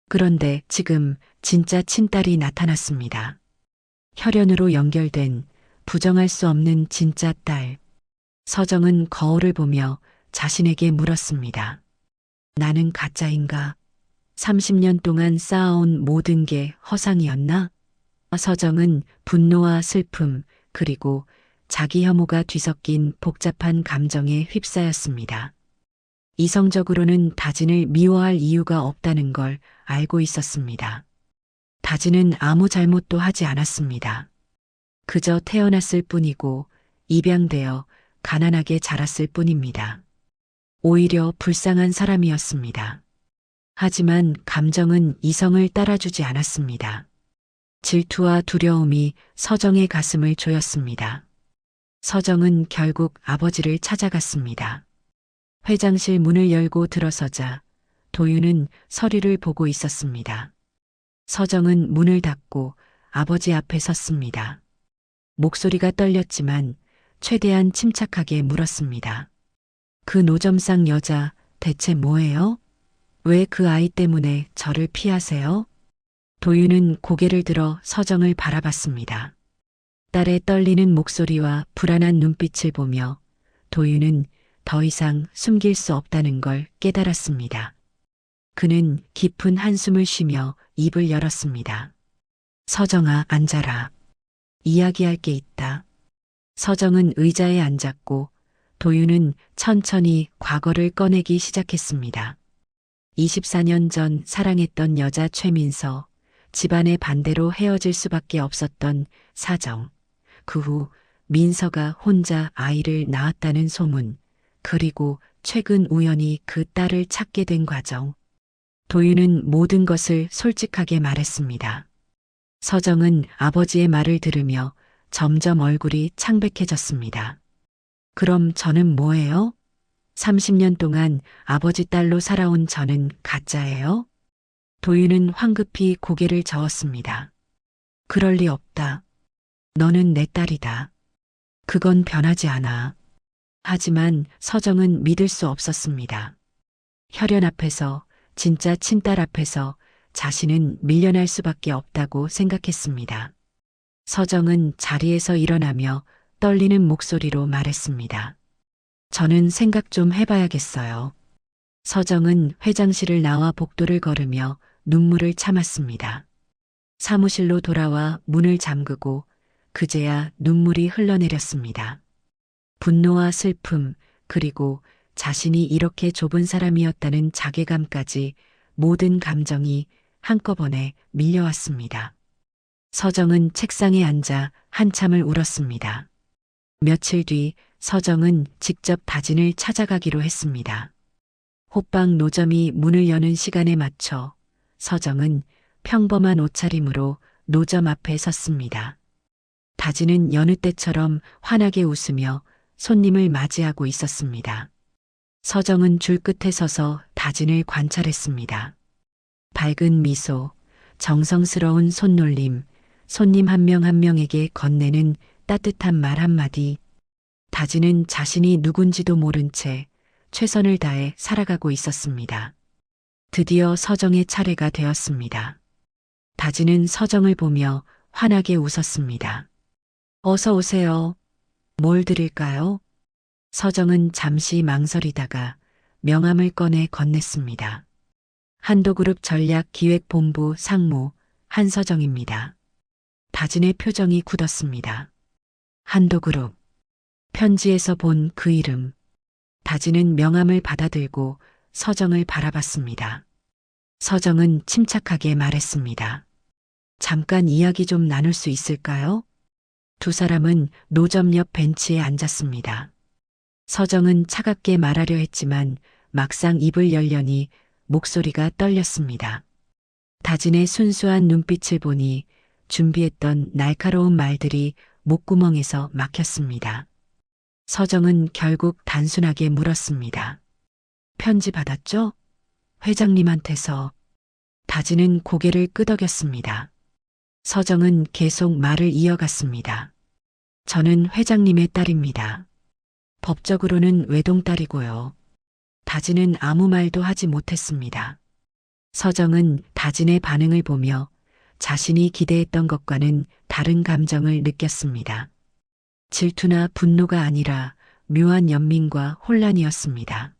그런데 지금 진짜 친딸이 나타났습니다. 혈연으로 연결된 부정할 수 없는 진짜 딸. 서정은 거울을 보며 자신에게 물었습니다. 나는 가짜인가? 30년 동안 쌓아온 모든 게 허상이었나? 서정은 분노와 슬픔 그리고 자기 혐오가 뒤섞인 복잡한 감정에 휩싸였습니다. 이성적으로는 다진을 미워할 이유가 없다는 걸 알고 있었습니다. 다진은 아무 잘못도 하지 않았습니다. 그저 태어났을 뿐이고 입양되어 가난하게 자랐을 뿐입니다. 오히려 불쌍한 사람이었습니다. 하지만 감정은 이성을 따라주지 않았습니다. 질투와 두려움이 서정의 가슴을 조였습니다. 서정은 결국 아버지를 찾아갔습니다. 회장실 문을 열고 들어서자 도윤은 서류를 보고 있었습니다. 서정은 문을 닫고 아버지 앞에 섰습니다. 목소리가 떨렸지만 최대한 침착하게 물었습니다. 그 노점상 여자 대체 뭐예요? 왜 그 아이 때문에 저를 피하세요? 도윤은 고개를 들어 서정을 바라봤습니다. 딸의 떨리는 목소리와 불안한 눈빛을 보며 도윤은 더 이상 숨길 수 없다는 걸 깨달았습니다. 그는 깊은 한숨을 쉬며 입을 열었습니다. 서정아, 앉아라. 이야기할 게 있다. 서정은 의자에 앉았고 도윤은 천천히 과거를 꺼내기 시작했습니다. 24년 전 사랑했던 여자 최민서, 집안의 반대로 헤어질 수밖에 없었던 사정, 그 후 민서가 혼자 아이를 낳았다는 소문, 그리고 최근 우연히 그 딸을 찾게 된 과정. 도윤은 모든 것을 솔직하게 말했습니다. 서정은 아버지의 말을 들으며 점점 얼굴이 창백해졌습니다. 그럼 저는 뭐예요? 30년 동안 아버지 딸로 살아온 저는 가짜예요? 도윤은 황급히 고개를 저었습니다. 그럴 리 없다. 너는 내 딸이다. 그건 변하지 않아. 하지만 서정은 믿을 수 없었습니다. 혈연 앞에서, 진짜 친딸 앞에서 자신은 밀려날 수밖에 없다고 생각했습니다. 서정은 자리에서 일어나며 떨리는 목소리로 말했습니다. 저는 생각 좀 해봐야겠어요. 서정은 회장실을 나와 복도를 걸으며 눈물을 참았습니다. 사무실로 돌아와 문을 잠그고 그제야 눈물이 흘러내렸습니다. 분노와 슬픔, 그리고 자신이 이렇게 좁은 사람이었다는 자괴감까지 모든 감정이 한꺼번에 밀려왔습니다. 서정은 책상에 앉아 한참을 울었습니다. 며칠 뒤 서정은 직접 다진을 찾아가기로 했습니다. 호빵 노점이 문을 여는 시간에 맞춰 서정은 평범한 옷차림으로 노점 앞에 섰습니다. 다진은 여느 때처럼 환하게 웃으며 손님을 맞이하고 있었습니다. 서정은 줄 끝에 서서 다진을 관찰했습니다. 밝은 미소, 정성스러운 손놀림, 손님 한 명 한 명에게 건네는 따뜻한 말 한마디. 다진은 자신이 누군지도 모른 채 최선을 다해 살아가고 있었습니다. 드디어 서정의 차례가 되었습니다. 다진은 서정을 보며 환하게 웃었습니다. 어서 오세요. 뭘 드릴까요? 서정은 잠시 망설이다가 명함을 꺼내 건넸습니다. 한도그룹 전략기획본부 상무 한서정입니다. 다진의 표정이 굳었습니다. 한도그룹. 편지에서 본 그 이름. 다진은 명함을 받아들고 서정을 바라봤습니다. 서정은 침착하게 말했습니다. 잠깐 이야기 좀 나눌 수 있을까요? 두 사람은 노점 옆 벤치에 앉았습니다. 서정은 차갑게 말하려 했지만 막상 입을 열려니 목소리가 떨렸습니다. 다진의 순수한 눈빛을 보니 준비했던 날카로운 말들이 목구멍에서 막혔습니다. 서정은 결국 단순하게 물었습니다. 편지 받았죠? 회장님한테서. 다진은 고개를 끄덕였습니다. 서정은 계속 말을 이어갔습니다. 저는 회장님의 딸입니다. 법적으로는 외동딸이고요. 다진은 아무 말도 하지 못했습니다. 서정은 다진의 반응을 보며 자신이 기대했던 것과는 다른 감정을 느꼈습니다. 질투나 분노가 아니라 묘한 연민과 혼란이었습니다.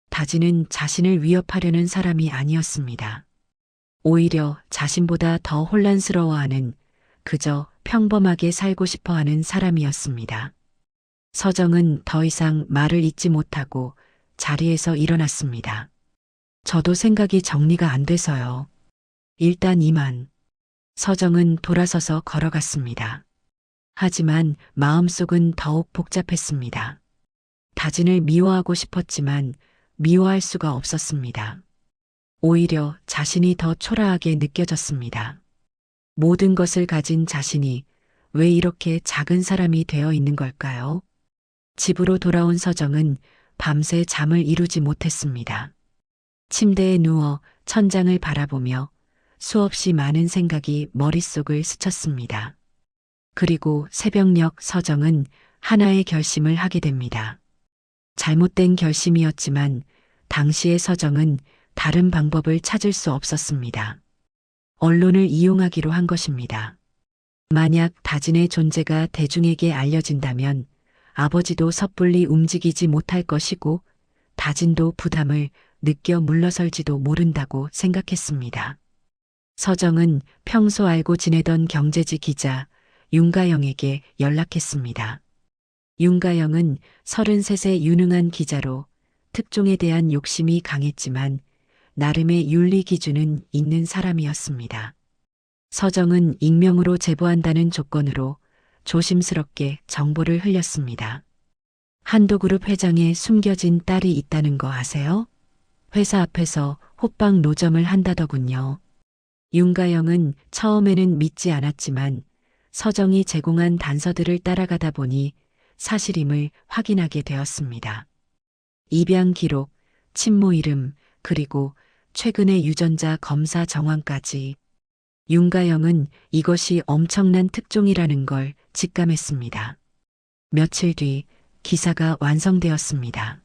다진은 자신을 위협하려는 사람이 아니었습니다. 오히려 자신보다 더 혼란스러워하는, 그저 평범하게 살고 싶어하는 사람이었습니다. 서정은 더 이상 말을 잇지 못하고 자리에서 일어났습니다. 저도 생각이 정리가 안 돼서요. 일단 이만. 서정은 돌아서서 걸어갔습니다. 하지만 마음속은 더욱 복잡했습니다. 다진을 미워하고 싶었지만 미워할 수가 없었습니다. 오히려 자신이 더 초라하게 느껴졌습니다. 모든 것을 가진 자신이 왜 이렇게 작은 사람이 되어 있는 걸까요? 집으로 돌아온 서정은 밤새 잠을 이루지 못했습니다. 침대에 누워 천장을 바라보며 수없이 많은 생각이 머릿속을 스쳤습니다. 그리고 새벽녘 서정은 하나의 결심을 하게 됩니다. 잘못된 결심이었지만 당시의 서정은 다른 방법을 찾을 수 없었습니다. 언론을 이용하기로 한 것입니다. 만약 다진의 존재가 대중에게 알려진다면 아버지도 섣불리 움직이지 못할 것이고 다진도 부담을 느껴 물러설지도 모른다고 생각했습니다. 서정은 평소 알고 지내던 경제지 기자 윤가영에게 연락했습니다. 윤가영은 33세 유능한 기자로 특종에 대한 욕심이 강했지만 나름의 윤리 기준은 있는 사람이었습니다. 서정은 익명으로 제보한다는 조건으로 조심스럽게 정보를 흘렸습니다. 한도그룹 회장의 숨겨진 딸이 있다는 거 아세요? 회사 앞에서 호빵 노점을 한다더군요. 윤가영은 처음에는 믿지 않았지만 서정이 제공한 단서들을 따라가다 보니 사실임을 확인하게 되었습니다. 입양 기록, 친모 이름, 그리고 최근의 유전자 검사 정황까지 윤가영은 이것이 엄청난 특종이라는 걸 직감했습니다. 며칠 뒤 기사가 완성되었습니다.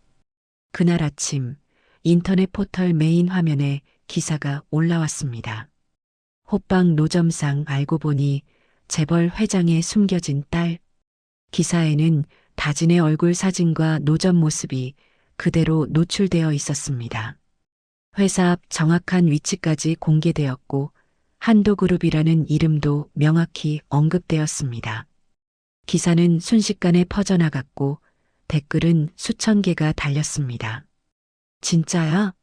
그날 아침 인터넷 포털 메인 화면에 기사가 올라왔습니다. 호빵 노점상 알고 보니 재벌 회장의 숨겨진 딸. 기사에는 다진의 얼굴 사진과 노점 모습이 그대로 노출되어 있었습니다. 회사 앞 정확한 위치까지 공개되었고 한도그룹이라는 이름도 명확히 언급되었습니다. 기사는 순식간에 퍼져나갔고 댓글은 수천 개가 달렸습니다. 진짜야?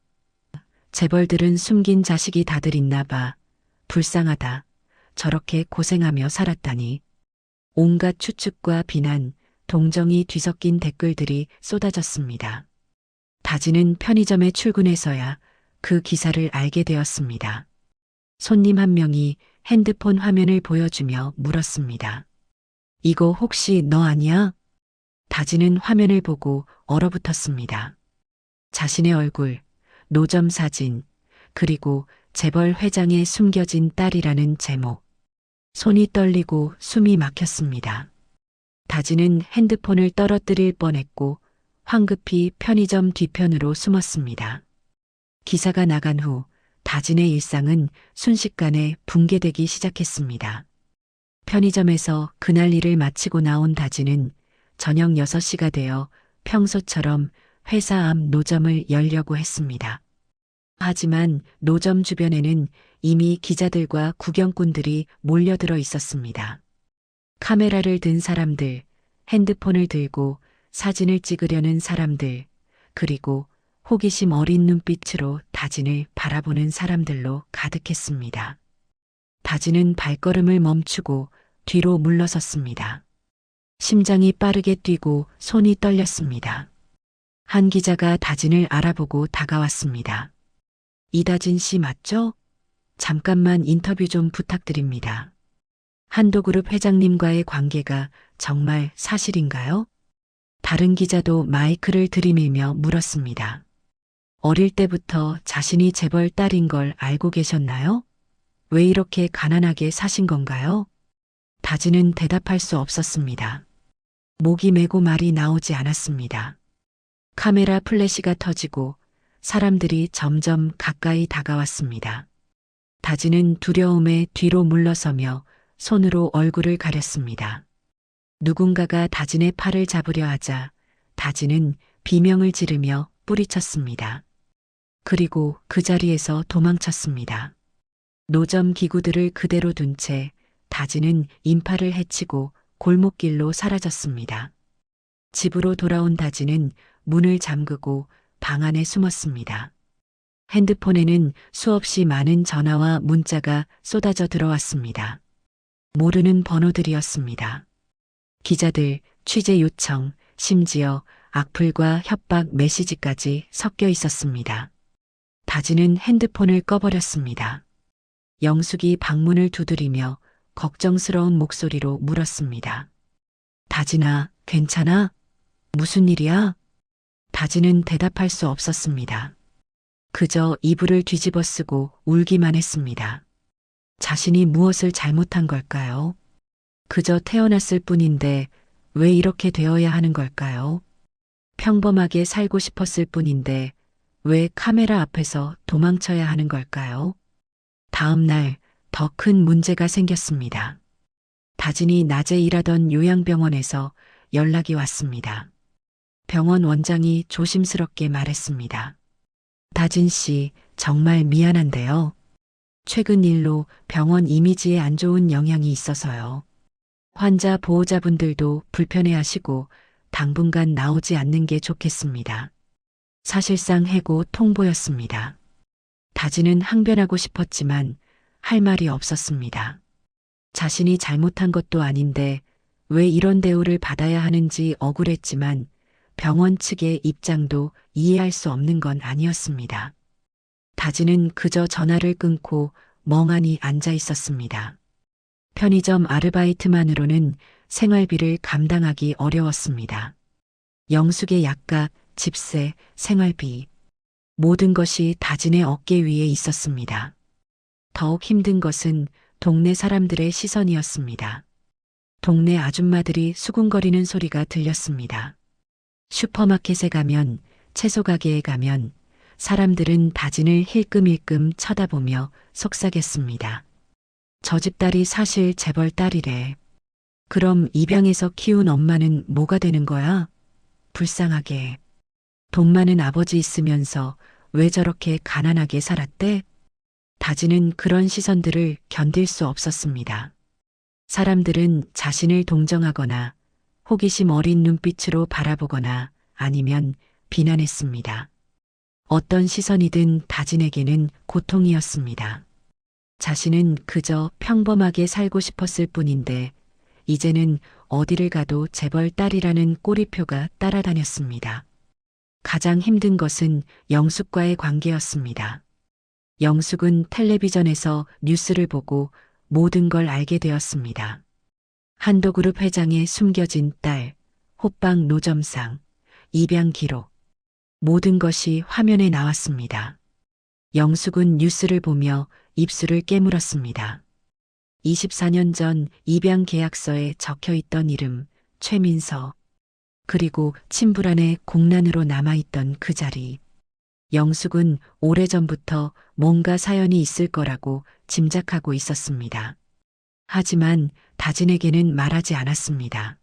재벌들은 숨긴 자식이 다들 있나 봐. 불쌍하다. 저렇게 고생하며 살았다니. 온갖 추측과 비난, 동정이 뒤섞인 댓글들이 쏟아졌습니다. 다진은 편의점에 출근해서야 그 기사를 알게 되었습니다. 손님 한 명이 핸드폰 화면을 보여주며 물었습니다. 이거 혹시 너 아니야? 다진은 화면을 보고 얼어붙었습니다. 자신의 얼굴, 노점 사진, 그리고 재벌 회장의 숨겨진 딸이라는 제목. 손이 떨리고 숨이 막혔습니다. 다진은 핸드폰을 떨어뜨릴 뻔했고 황급히 편의점 뒤편으로 숨었습니다. 기사가 나간 후 다진의 일상은 순식간에 붕괴되기 시작했습니다. 편의점에서 그날 일을 마치고 나온 다진은 저녁 6시가 되어 평소처럼 회사 앞 노점을 열려고 했습니다. 하지만 노점 주변에는 이미 기자들과 구경꾼들이 몰려들어 있었습니다. 카메라를 든 사람들, 핸드폰을 들고 사진을 찍으려는 사람들, 그리고 호기심 어린 눈빛으로 다진을 바라보는 사람들로 가득했습니다. 다진은 발걸음을 멈추고 뒤로 물러섰습니다. 심장이 빠르게 뛰고 손이 떨렸습니다. 한 기자가 다진을 알아보고 다가왔습니다. 이다진 씨 맞죠? 잠깐만 인터뷰 좀 부탁드립니다. 한도그룹 회장님과의 관계가 정말 사실인가요? 다른 기자도 마이크를 들이밀며 물었습니다. 어릴 때부터 자신이 재벌 딸인 걸 알고 계셨나요? 왜 이렇게 가난하게 사신 건가요? 다진은 대답할 수 없었습니다. 목이 메고 말이 나오지 않았습니다. 카메라 플래시가 터지고 사람들이 점점 가까이 다가왔습니다. 다진은 두려움에 뒤로 물러서며 손으로 얼굴을 가렸습니다. 누군가가 다진의 팔을 잡으려 하자 다진은 비명을 지르며 뿌리쳤습니다. 그리고 그 자리에서 도망쳤습니다. 노점 기구들을 그대로 둔 채 다진은 인파를 헤치고 골목길로 사라졌습니다. 집으로 돌아온 다진은 문을 잠그고 방 안에 숨었습니다. 핸드폰에는 수없이 많은 전화와 문자가 쏟아져 들어왔습니다. 모르는 번호들이었습니다. 기자들, 취재 요청, 심지어 악플과 협박 메시지까지 섞여 있었습니다. 다진은 핸드폰을 꺼버렸습니다. 영숙이 방문을 두드리며 걱정스러운 목소리로 물었습니다. 다진아, 괜찮아? 무슨 일이야? 다진은 대답할 수 없었습니다. 그저 이불을 뒤집어 쓰고 울기만 했습니다. 자신이 무엇을 잘못한 걸까요? 그저 태어났을 뿐인데 왜 이렇게 되어야 하는 걸까요? 평범하게 살고 싶었을 뿐인데 왜 카메라 앞에서 도망쳐야 하는 걸까요? 다음 날 더 큰 문제가 생겼습니다. 다진이 낮에 일하던 요양병원에서 연락이 왔습니다. 병원 원장이 조심스럽게 말했습니다. 다진 씨, 정말 미안한데요. 최근 일로 병원 이미지에 안 좋은 영향이 있어서요. 환자 보호자분들도 불편해하시고 당분간 나오지 않는 게 좋겠습니다. 사실상 해고 통보였습니다. 다진은 항변하고 싶었지만 할 말이 없었습니다. 자신이 잘못한 것도 아닌데 왜 이런 대우를 받아야 하는지 억울했지만 병원 측의 입장도 이해할 수 없는 건 아니었습니다. 다진은 그저 전화를 끊고 멍하니 앉아 있었습니다. 편의점 아르바이트만으로는 생활비를 감당하기 어려웠습니다. 영숙의 약값, 집세, 생활비, 모든 것이 다진의 어깨 위에 있었습니다. 더욱 힘든 것은 동네 사람들의 시선이었습니다. 동네 아줌마들이 수군거리는 소리가 들렸습니다. 슈퍼마켓에 가면, 채소 가게에 가면 사람들은 다진을 힐끔힐끔 쳐다보며 속삭였습니다. 저 집 딸이 사실 재벌 딸이래. 그럼 입양해서 키운 엄마는 뭐가 되는 거야? 불쌍하게. 돈 많은 아버지 있으면서 왜 저렇게 가난하게 살았대? 다진은 그런 시선들을 견딜 수 없었습니다. 사람들은 자신을 동정하거나 호기심 어린 눈빛으로 바라보거나 아니면 비난했습니다. 어떤 시선이든 다진에게는 고통이었습니다. 자신은 그저 평범하게 살고 싶었을 뿐인데 이제는 어디를 가도 재벌 딸이라는 꼬리표가 따라다녔습니다. 가장 힘든 것은 영숙과의 관계였습니다. 영숙은 텔레비전에서 뉴스를 보고 모든 걸 알게 되었습니다. 한도그룹 회장의 숨겨진 딸, 호빵 노점상, 입양 기록, 모든 것이 화면에 나왔습니다. 영숙은 뉴스를 보며 입술을 깨물었습니다. 24년 전 입양 계약서에 적혀 있던 이름, 최민서, 그리고 침불안에 공란으로 남아있던 그 자리. 영숙은 오래전부터 뭔가 사연이 있을 거라고 짐작하고 있었습니다. 하지만 다진에게는 말하지 않았습니다.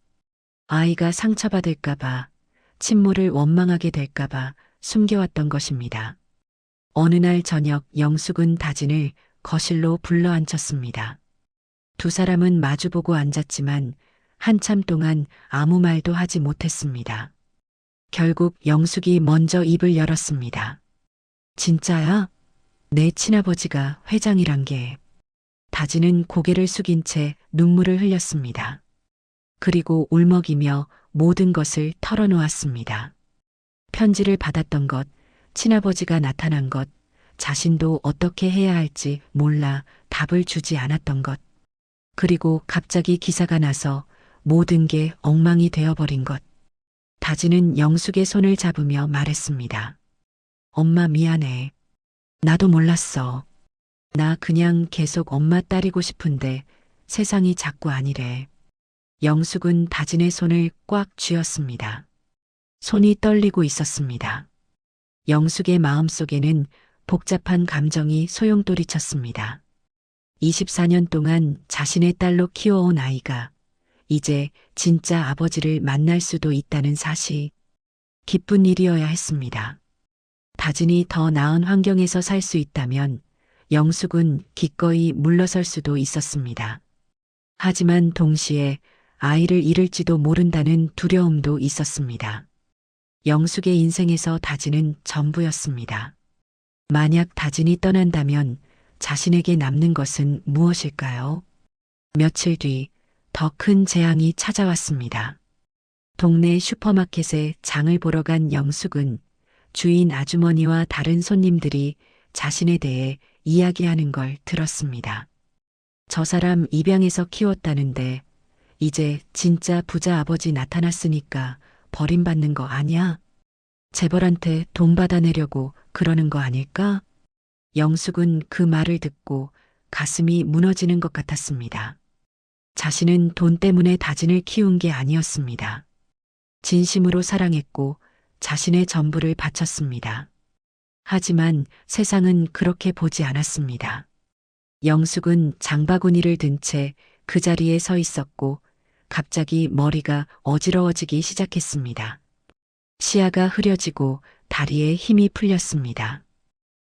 아이가 상처받을까봐, 친모를 원망하게 될까봐 숨겨왔던 것입니다. 어느 날 저녁 영숙은 다진을 거실로 불러 앉혔습니다. 두 사람은 마주보고 앉았지만 한참 동안 아무 말도 하지 못했습니다. 결국 영숙이 먼저 입을 열었습니다. 진짜야? 내 친아버지가 회장이란 게. 다진은 고개를 숙인 채 눈물을 흘렸습니다. 그리고 울먹이며 모든 것을 털어놓았습니다. 편지를 받았던 것, 친아버지가 나타난 것, 자신도 어떻게 해야 할지 몰라 답을 주지 않았던 것, 그리고 갑자기 기사가 나서 모든 게 엉망이 되어버린 것. 다진은 영숙의 손을 잡으며 말했습니다. 엄마 미안해. 나도 몰랐어. 나 그냥 계속 엄마 딸이고 싶은데 세상이 자꾸 아니래. 영숙은 다진의 손을 꽉 쥐었습니다. 손이 떨리고 있었습니다. 영숙의 마음속에는 복잡한 감정이 소용돌이쳤습니다. 24년 동안 자신의 딸로 키워온 아이가 이제 진짜 아버지를 만날 수도 있다는 사실. 기쁜 일이어야 했습니다. 다진이 더 나은 환경에서 살 수 있다면 영숙은 기꺼이 물러설 수도 있었습니다. 하지만 동시에 아이를 잃을지도 모른다는 두려움도 있었습니다. 영숙의 인생에서 다진은 전부였습니다. 만약 다진이 떠난다면 자신에게 남는 것은 무엇일까요? 며칠 뒤 더 큰 재앙이 찾아왔습니다. 동네 슈퍼마켓에 장을 보러 간 영숙은 주인 아주머니와 다른 손님들이 자신에 대해 이야기하는 걸 들었습니다. 저 사람 입양해서 키웠다는데 이제 진짜 부자 아버지 나타났으니까 버림받는 거 아니야? 재벌한테 돈 받아내려고 그러는 거 아닐까? 영숙은 그 말을 듣고 가슴이 무너지는 것 같았습니다. 자신은 돈 때문에 다진을 키운 게 아니었습니다. 진심으로 사랑했고 자신의 전부를 바쳤습니다. 하지만 세상은 그렇게 보지 않았습니다. 영숙은 장바구니를 든 채 그 자리에 서 있었고 갑자기 머리가 어지러워지기 시작했습니다. 시야가 흐려지고 다리에 힘이 풀렸습니다.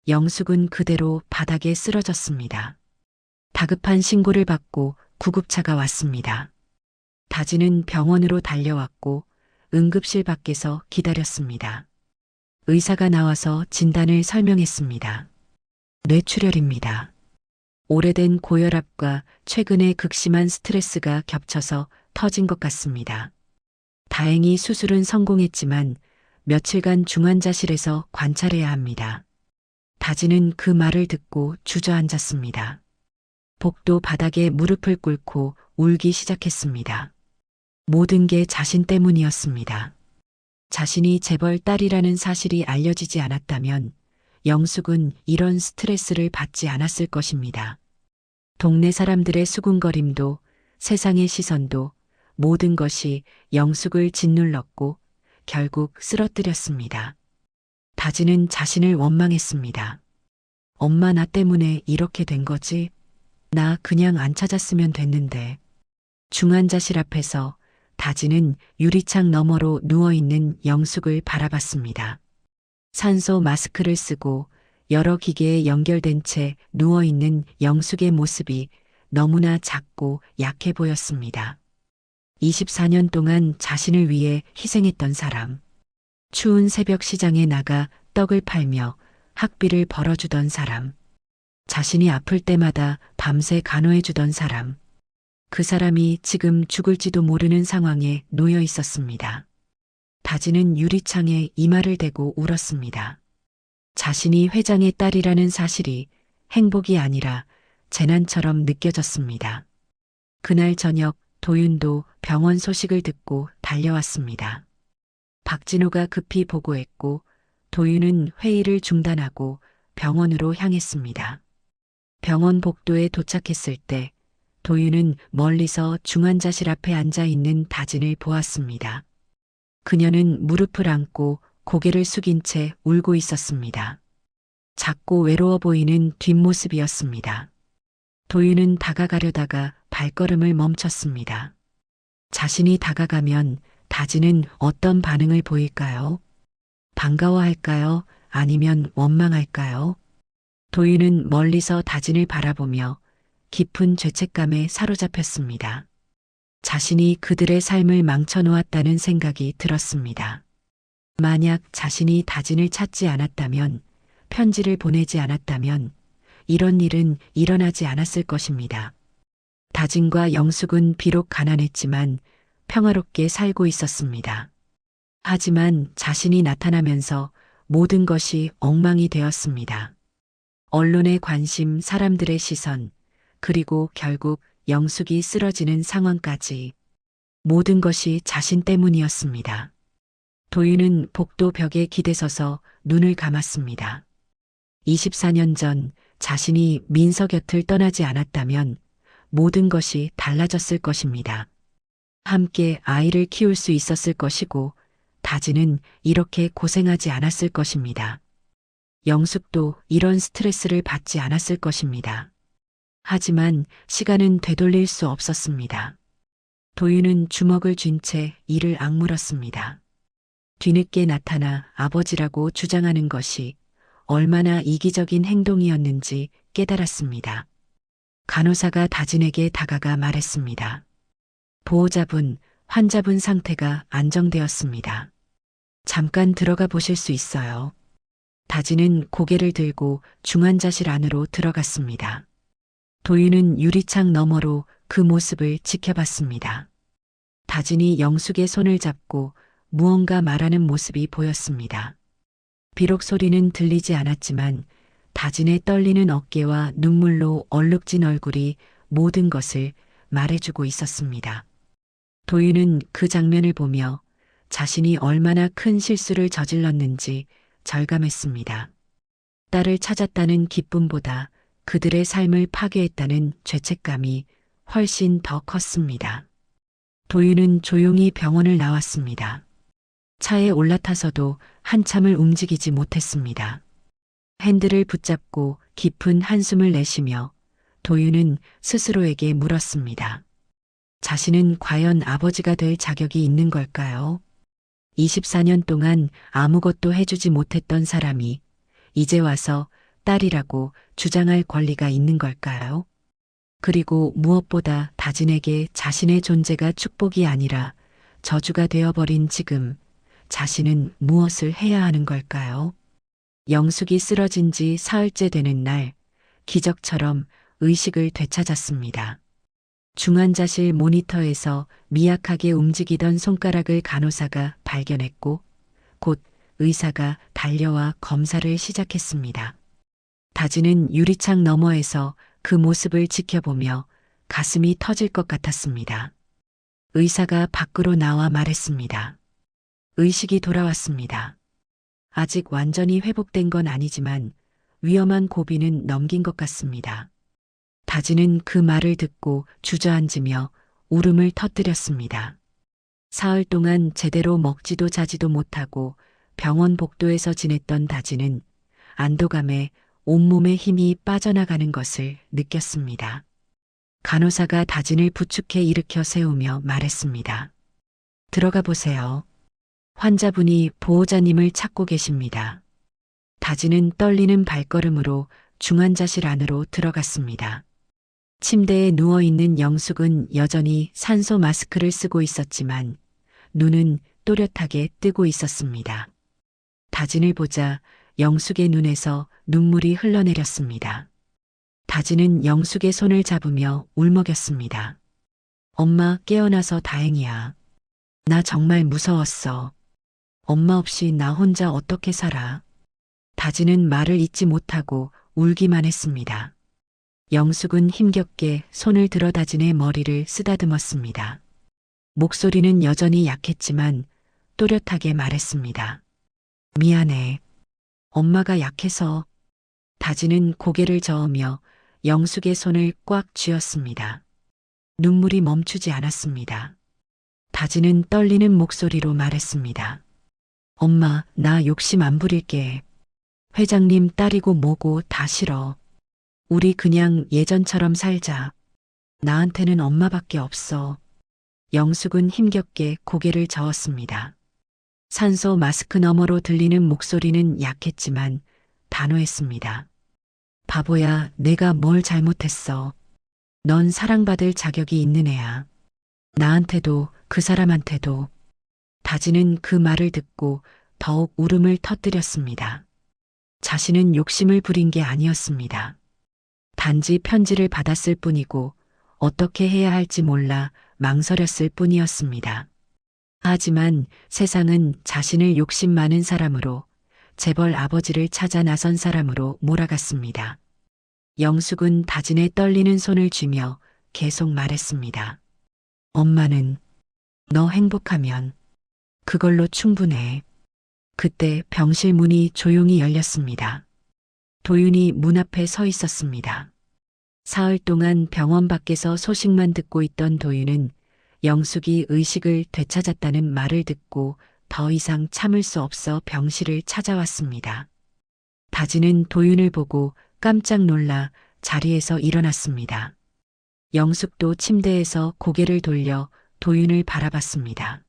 영숙은 그대로 바닥에 쓰러졌습니다. 다급한 신고를 받고 구급차가 왔습니다. 다지는 병원으로 달려왔고 응급실 밖에서 기다렸습니다. 의사가 나와서 진단을 설명했습니다. 뇌출혈입니다. 오래된 고혈압과 최근의 극심한 스트레스가 겹쳐서 터진 것 같습니다. 다행히 수술은 성공했지만 며칠간 중환자실에서 관찰해야 합니다. 다지는 그 말을 듣고 주저앉았습니다. 복도 바닥에 무릎을 꿇고 울기 시작했습니다. 모든 게 자신 때문이었습니다. 자신이 재벌 딸이라는 사실이 알려지지 않았다면 영숙은 이런 스트레스를 받지 않았을 것입니다. 동네 사람들의 수군거림도 세상의 시선도 모든 것이 영숙을 짓눌렀고 결국 쓰러뜨렸습니다. 다지는 자신을 원망했습니다. 엄마 나 때문에 이렇게 된 거지? 나 그냥 안 찾았으면 됐는데. 중환자실 앞에서 다지는 유리창 너머로 누워있는 영숙을 바라봤습니다. 산소 마스크를 쓰고 여러 기계에 연결된 채 누워있는 영숙의 모습이 너무나 작고 약해 보였습니다. 24년 동안 자신을 위해 희생했던 사람. 추운 새벽 시장에 나가 떡을 팔며 학비를 벌어주던 사람. 자신이 아플 때마다 밤새 간호해주던 사람. 그 사람이 지금 죽을지도 모르는 상황에 놓여 있었습니다. 다지는 유리창에 이마를 대고 울었습니다. 자신이 회장의 딸이라는 사실이 행복이 아니라 재난처럼 느껴졌습니다. 그날 저녁 도윤도 병원 소식을 듣고 달려왔습니다. 박진호가 급히 보고했고 도윤은 회의를 중단하고 병원으로 향했습니다. 병원 복도에 도착했을 때 도윤은 멀리서 중환자실 앞에 앉아 있는 다진을 보았습니다. 그녀는 무릎을 안고 고개를 숙인 채 울고 있었습니다. 작고 외로워 보이는 뒷모습이었습니다. 도윤은 다가가려다가 발걸음을 멈췄습니다. 자신이 다가가면 다지는 어떤 반응을 보일까요? 반가워할까요? 아니면 원망할까요? 도윤은 멀리서 다진을 바라보며 깊은 죄책감에 사로잡혔습니다. 자신이 그들의 삶을 망쳐놓았다는 생각이 들었습니다. 만약 자신이 다진을 찾지 않았다면, 편지를 보내지 않았다면 이런 일은 일어나지 않았을 것입니다. 다진과 영숙은 비록 가난했지만 평화롭게 살고 있었습니다. 하지만 자신이 나타나면서 모든 것이 엉망이 되었습니다. 언론의 관심, 사람들의 시선, 그리고 결국 영숙이 쓰러지는 상황까지 모든 것이 자신 때문이었습니다. 도윤은 복도 벽에 기대서서 눈을 감았습니다. 24년 전 자신이 민서 곁을 떠나지 않았다면 모든 것이 달라졌을 것입니다. 함께 아이를 키울 수 있었을 것이고 다지는 이렇게 고생하지 않았을 것입니다. 영숙도 이런 스트레스를 받지 않았을 것입니다. 하지만 시간은 되돌릴 수 없었습니다. 도윤은 주먹을 쥔 채 이를 악물었습니다. 뒤늦게 나타나 아버지라고 주장하는 것이 얼마나 이기적인 행동이었는지 깨달았습니다. 간호사가 다진에게 다가가 말했습니다. 보호자분, 환자분 상태가 안정되었습니다. 잠깐 들어가 보실 수 있어요. 다진은 고개를 들고 중환자실 안으로 들어갔습니다. 도윤은 유리창 너머로 그 모습을 지켜봤습니다. 다진이 영숙의 손을 잡고 무언가 말하는 모습이 보였습니다. 비록 소리는 들리지 않았지만 다진의 떨리는 어깨와 눈물로 얼룩진 얼굴이 모든 것을 말해주고 있었습니다. 도윤은 그 장면을 보며 자신이 얼마나 큰 실수를 저질렀는지 절감했습니다. 딸을 찾았다는 기쁨보다 그들의 삶을 파괴했다는 죄책감이 훨씬 더 컸습니다. 도윤은 조용히 병원을 나왔습니다. 차에 올라타서도 한참을 움직이지 못했습니다. 핸들을 붙잡고 깊은 한숨을 내쉬며 도윤은 스스로에게 물었습니다. 자신은 과연 아버지가 될 자격이 있는 걸까요? 24년 동안 아무것도 해주지 못했던 사람이 이제 와서 딸이라고 주장할 권리가 있는 걸까요? 그리고 무엇보다 다진에게 자신의 존재가 축복이 아니라 저주가 되어버린 지금 자신은 무엇을 해야 하는 걸까요? 영숙이 쓰러진 지 사흘째 되는 날 기적처럼 의식을 되찾았습니다. 중환자실 모니터에서 미약하게 움직이던 손가락을 간호사가 발견했고 곧 의사가 달려와 검사를 시작했습니다. 다진은 유리창 너머에서 그 모습을 지켜보며 가슴이 터질 것 같았습니다. 의사가 밖으로 나와 말했습니다. 의식이 돌아왔습니다. 아직 완전히 회복된 건 아니지만 위험한 고비는 넘긴 것 같습니다. 다진은 그 말을 듣고 주저앉으며 울음을 터뜨렸습니다. 사흘 동안 제대로 먹지도 자지도 못하고 병원 복도에서 지냈던 다진은 안도감에 온몸에 힘이 빠져나가는 것을 느꼈습니다. 간호사가 다진을 부축해 일으켜 세우며 말했습니다. 들어가 보세요. 환자분이 보호자님을 찾고 계십니다. 다진은 떨리는 발걸음으로 중환자실 안으로 들어갔습니다. 침대에 누워있는 영숙은 여전히 산소 마스크를 쓰고 있었지만 눈은 또렷하게 뜨고 있었습니다. 다진을 보자 영숙의 눈에서 눈물이 흘러내렸습니다. 다진은 영숙의 손을 잡으며 울먹였습니다. 엄마 깨어나서 다행이야. 나 정말 무서웠어. 엄마 없이 나 혼자 어떻게 살아. 다진은 말을 잇지 못하고 울기만 했습니다. 영숙은 힘겹게 손을 들어 다진의 머리를 쓰다듬었습니다. 목소리는 여전히 약했지만 또렷하게 말했습니다. 미안해. 엄마가 약해서. 다진은 고개를 저으며 영숙의 손을 꽉 쥐었습니다. 눈물이 멈추지 않았습니다. 다진은 떨리는 목소리로 말했습니다. 엄마, 나 욕심 안 부릴게. 회장님 딸이고 뭐고 다 싫어. 우리 그냥 예전처럼 살자. 나한테는 엄마밖에 없어. 영숙은 힘겹게 고개를 저었습니다. 산소 마스크 너머로 들리는 목소리는 약했지만 단호했습니다. 바보야, 내가 뭘 잘못했어. 넌 사랑받을 자격이 있는 애야. 나한테도 그 사람한테도. 다진은 그 말을 듣고 더욱 울음을 터뜨렸습니다. 자신은 욕심을 부린 게 아니었습니다. 단지 편지를 받았을 뿐이고 어떻게 해야 할지 몰라 망설였을 뿐이었습니다. 하지만 세상은 자신을 욕심 많은 사람으로 재벌 아버지를 찾아 나선 사람으로 몰아갔습니다. 영숙은 다진의 떨리는 손을 쥐며 계속 말했습니다. 엄마는 너 행복하면 그걸로 충분해. 그때 병실 문이 조용히 열렸습니다. 도윤이 문 앞에 서 있었습니다. 사흘 동안 병원 밖에서 소식만 듣고 있던 도윤은 영숙이 의식을 되찾았다는 말을 듣고 더 이상 참을 수 없어 병실을 찾아왔습니다. 다진은 도윤을 보고 깜짝 놀라 자리에서 일어났습니다. 영숙도 침대에서 고개를 돌려 도윤을 바라봤습니다.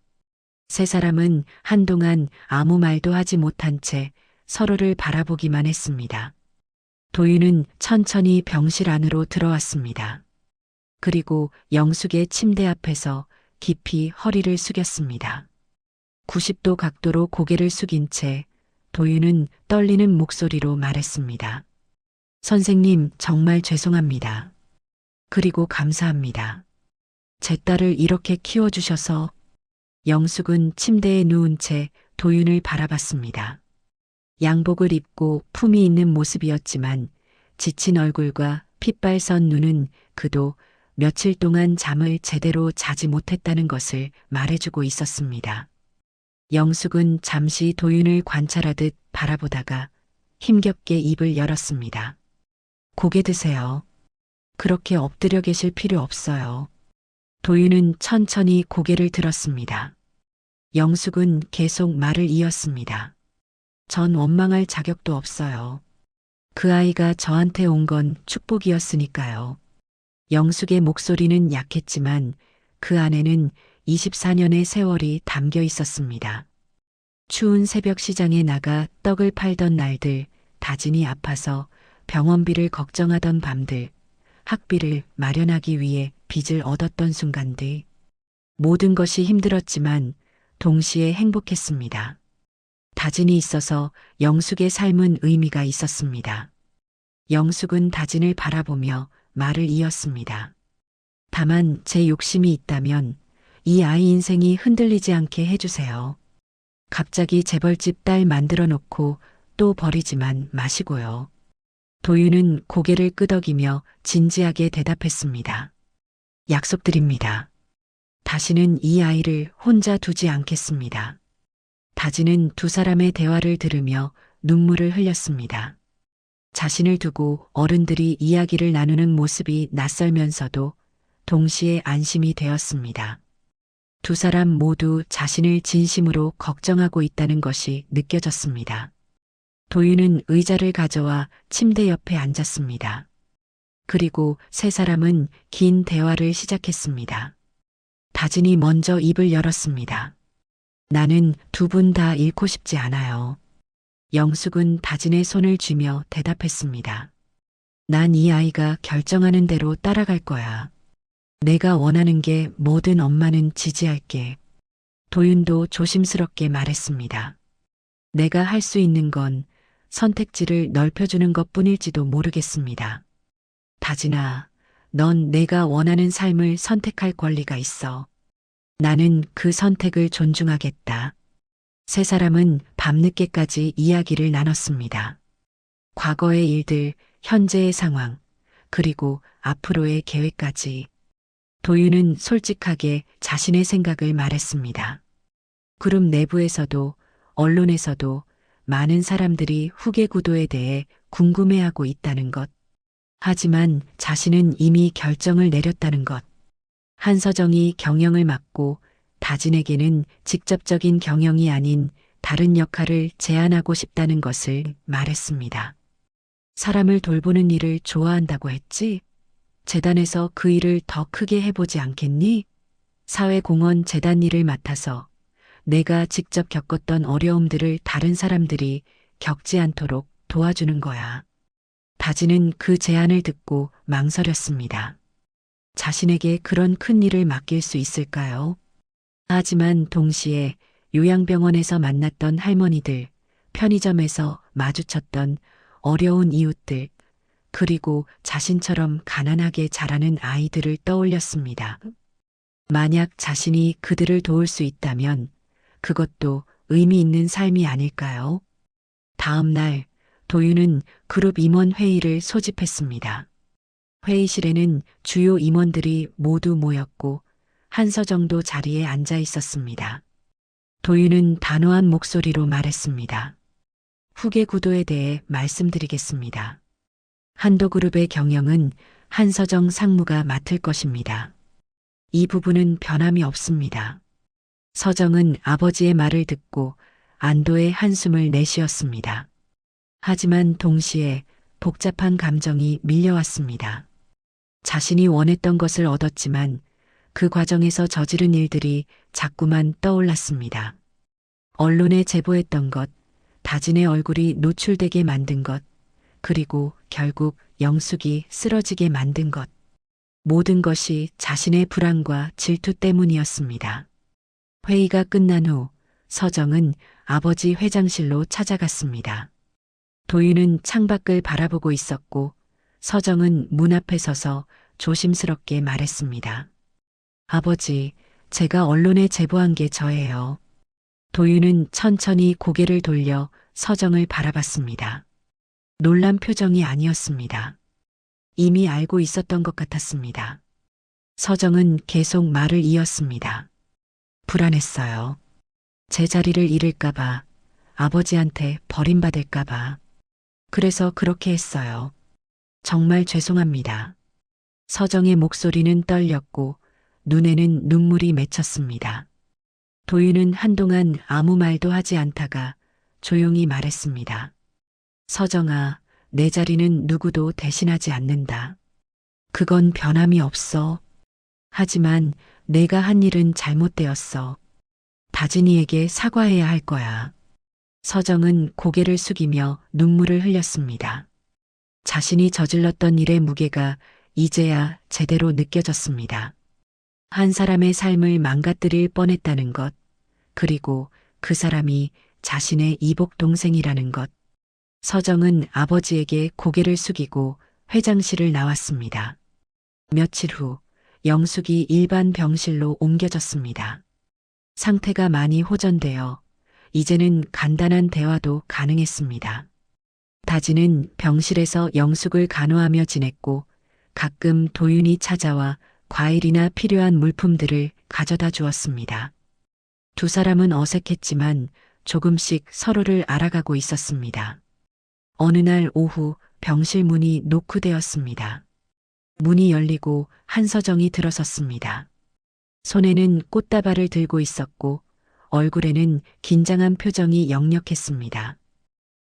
세 사람은 한동안 아무 말도 하지 못한 채 서로를 바라보기만 했습니다. 도윤은 천천히 병실 안으로 들어왔습니다. 그리고 영숙의 침대 앞에서 깊이 허리를 숙였습니다. 90도 각도로 고개를 숙인 채 도윤은 떨리는 목소리로 말했습니다. 선생님, 정말 죄송합니다. 그리고 감사합니다. 제 딸을 이렇게 키워주셔서. 영숙은 침대에 누운 채 도윤을 바라봤습니다. 양복을 입고 품이 있는 모습이었지만 지친 얼굴과 핏발선 눈은 그도 며칠 동안 잠을 제대로 자지 못했다는 것을 말해주고 있었습니다. 영숙은 잠시 도윤을 관찰하듯 바라보다가 힘겹게 입을 열었습니다. 고개 드세요. 그렇게 엎드려 계실 필요 없어요. 도윤은 천천히 고개를 들었습니다. 영숙은 계속 말을 이었습니다. 전 원망할 자격도 없어요. 그 아이가 저한테 온 건 축복이었으니까요. 영숙의 목소리는 약했지만 그 안에는 24년의 세월이 담겨 있었습니다. 추운 새벽 시장에 나가 떡을 팔던 날들, 다진이 아파서 병원비를 걱정하던 밤들, 학비를 마련하기 위해 빚을 얻었던 순간들. 모든 것이 힘들었지만 동시에 행복했습니다. 다진이 있어서 영숙의 삶은 의미가 있었습니다. 영숙은 다진을 바라보며 말을 이었습니다. 다만 제 욕심이 있다면 이 아이 인생이 흔들리지 않게 해주세요. 갑자기 재벌집 딸 만들어 놓고 또 버리지만 마시고요. 도윤은 고개를 끄덕이며 진지하게 대답했습니다. 약속드립니다. 다시는 이 아이를 혼자 두지 않겠습니다. 다진은 두 사람의 대화를 들으며 눈물을 흘렸습니다. 자신을 두고 어른들이 이야기를 나누는 모습이 낯설면서도 동시에 안심이 되었습니다. 두 사람 모두 자신을 진심으로 걱정하고 있다는 것이 느껴졌습니다. 도윤은 의자를 가져와 침대 옆에 앉았습니다. 그리고 세 사람은 긴 대화를 시작했습니다. 다진이 먼저 입을 열었습니다. 나는 두 분 다 잃고 싶지 않아요. 영숙은 다진의 손을 쥐며 대답했습니다. 난 이 아이가 결정하는 대로 따라갈 거야. 내가 원하는 게 뭐든 엄마는 지지할게. 도윤도 조심스럽게 말했습니다. 내가 할 수 있는 건 선택지를 넓혀주는 것뿐일지도 모르겠습니다. 다진아, 넌 내가 원하는 삶을 선택할 권리가 있어. 나는 그 선택을 존중하겠다. 세 사람은 밤늦게까지 이야기를 나눴습니다. 과거의 일들, 현재의 상황, 그리고 앞으로의 계획까지. 도윤은 솔직하게 자신의 생각을 말했습니다. 그룹 내부에서도 언론에서도 많은 사람들이 후계 구도에 대해 궁금해하고 있다는 것. 하지만 자신은 이미 결정을 내렸다는 것. 한서정이 경영을 맡고 다진에게는 직접적인 경영이 아닌 다른 역할을 제안하고 싶다는 것을 말했습니다. 사람을 돌보는 일을 좋아한다고 했지? 재단에서 그 일을 더 크게 해보지 않겠니? 사회공헌 재단 일을 맡아서 내가 직접 겪었던 어려움들을 다른 사람들이 겪지 않도록 도와주는 거야. 다진은 그 제안을 듣고 망설였습니다. 자신에게 그런 큰 일을 맡길 수 있을까요? 하지만 동시에 요양병원에서 만났던 할머니들, 편의점에서 마주쳤던 어려운 이웃들, 그리고 자신처럼 가난하게 자라는 아이들을 떠올렸습니다. 만약 자신이 그들을 도울 수 있다면 그것도 의미 있는 삶이 아닐까요? 다음 날 도윤은 그룹 임원 회의를 소집했습니다. 회의실에는 주요 임원들이 모두 모였고 한서정도 자리에 앉아 있었습니다. 도윤은 단호한 목소리로 말했습니다. 후계 구도에 대해 말씀드리겠습니다. 한도그룹의 경영은 한서정 상무가 맡을 것입니다. 이 부분은 변함이 없습니다. 서정은 아버지의 말을 듣고 안도의 한숨을 내쉬었습니다. 하지만 동시에 복잡한 감정이 밀려왔습니다. 자신이 원했던 것을 얻었지만 그 과정에서 저지른 일들이 자꾸만 떠올랐습니다. 언론에 제보했던 것, 다진의 얼굴이 노출되게 만든 것, 그리고 결국 영숙이 쓰러지게 만든 것. 모든 것이 자신의 불안과 질투 때문이었습니다. 회의가 끝난 후 서정은 아버지 회장실로 찾아갔습니다. 도윤은 창밖을 바라보고 있었고 서정은 문 앞에 서서 조심스럽게 말했습니다. 아버지, 제가 언론에 제보한 게 저예요. 도윤은 천천히 고개를 돌려 서정을 바라봤습니다. 놀란 표정이 아니었습니다. 이미 알고 있었던 것 같았습니다. 서정은 계속 말을 이었습니다. 불안했어요. 제 자리를 잃을까봐, 아버지한테 버림받을까봐. 그래서 그렇게 했어요. 정말 죄송합니다. 서정의 목소리는 떨렸고 눈에는 눈물이 맺혔습니다. 도윤은 한동안 아무 말도 하지 않다가 조용히 말했습니다. 서정아, 내 자리는 누구도 대신하지 않는다. 그건 변함이 없어. 하지만 내가 한 일은 잘못되었어. 다진이에게 사과해야 할 거야. 서정은 고개를 숙이며 눈물을 흘렸습니다. 자신이 저질렀던 일의 무게가 이제야 제대로 느껴졌습니다. 한 사람의 삶을 망가뜨릴 뻔했다는 것, 그리고 그 사람이 자신의 이복 동생이라는 것. 서정은 아버지에게 고개를 숙이고 회장실을 나왔습니다. 며칠 후 영숙이 일반 병실로 옮겨졌습니다. 상태가 많이 호전되어 이제는 간단한 대화도 가능했습니다. 다지는 병실에서 영숙을 간호하며 지냈고 가끔 도윤이 찾아와 과일이나 필요한 물품들을 가져다 주었습니다. 두 사람은 어색했지만 조금씩 서로를 알아가고 있었습니다. 어느 날 오후 병실 문이 노크되었습니다. 문이 열리고 한서정이 들어섰습니다. 손에는 꽃다발을 들고 있었고 얼굴에는 긴장한 표정이 역력했습니다.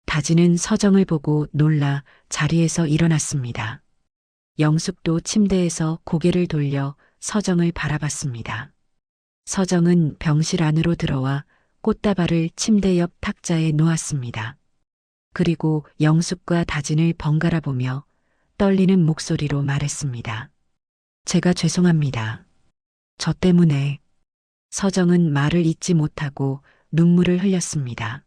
다지는 서정을 보고 놀라 자리에서 일어났습니다. 영숙도 침대에서 고개를 돌려 서정을 바라봤습니다. 서정은 병실 안으로 들어와 꽃다발을 침대 옆 탁자에 놓았습니다. 그리고 영숙과 다진을 번갈아 보며 떨리는 목소리로 말했습니다. 제가 죄송합니다. 저 때문에. 서정은 말을 잇지 못하고 눈물을 흘렸습니다.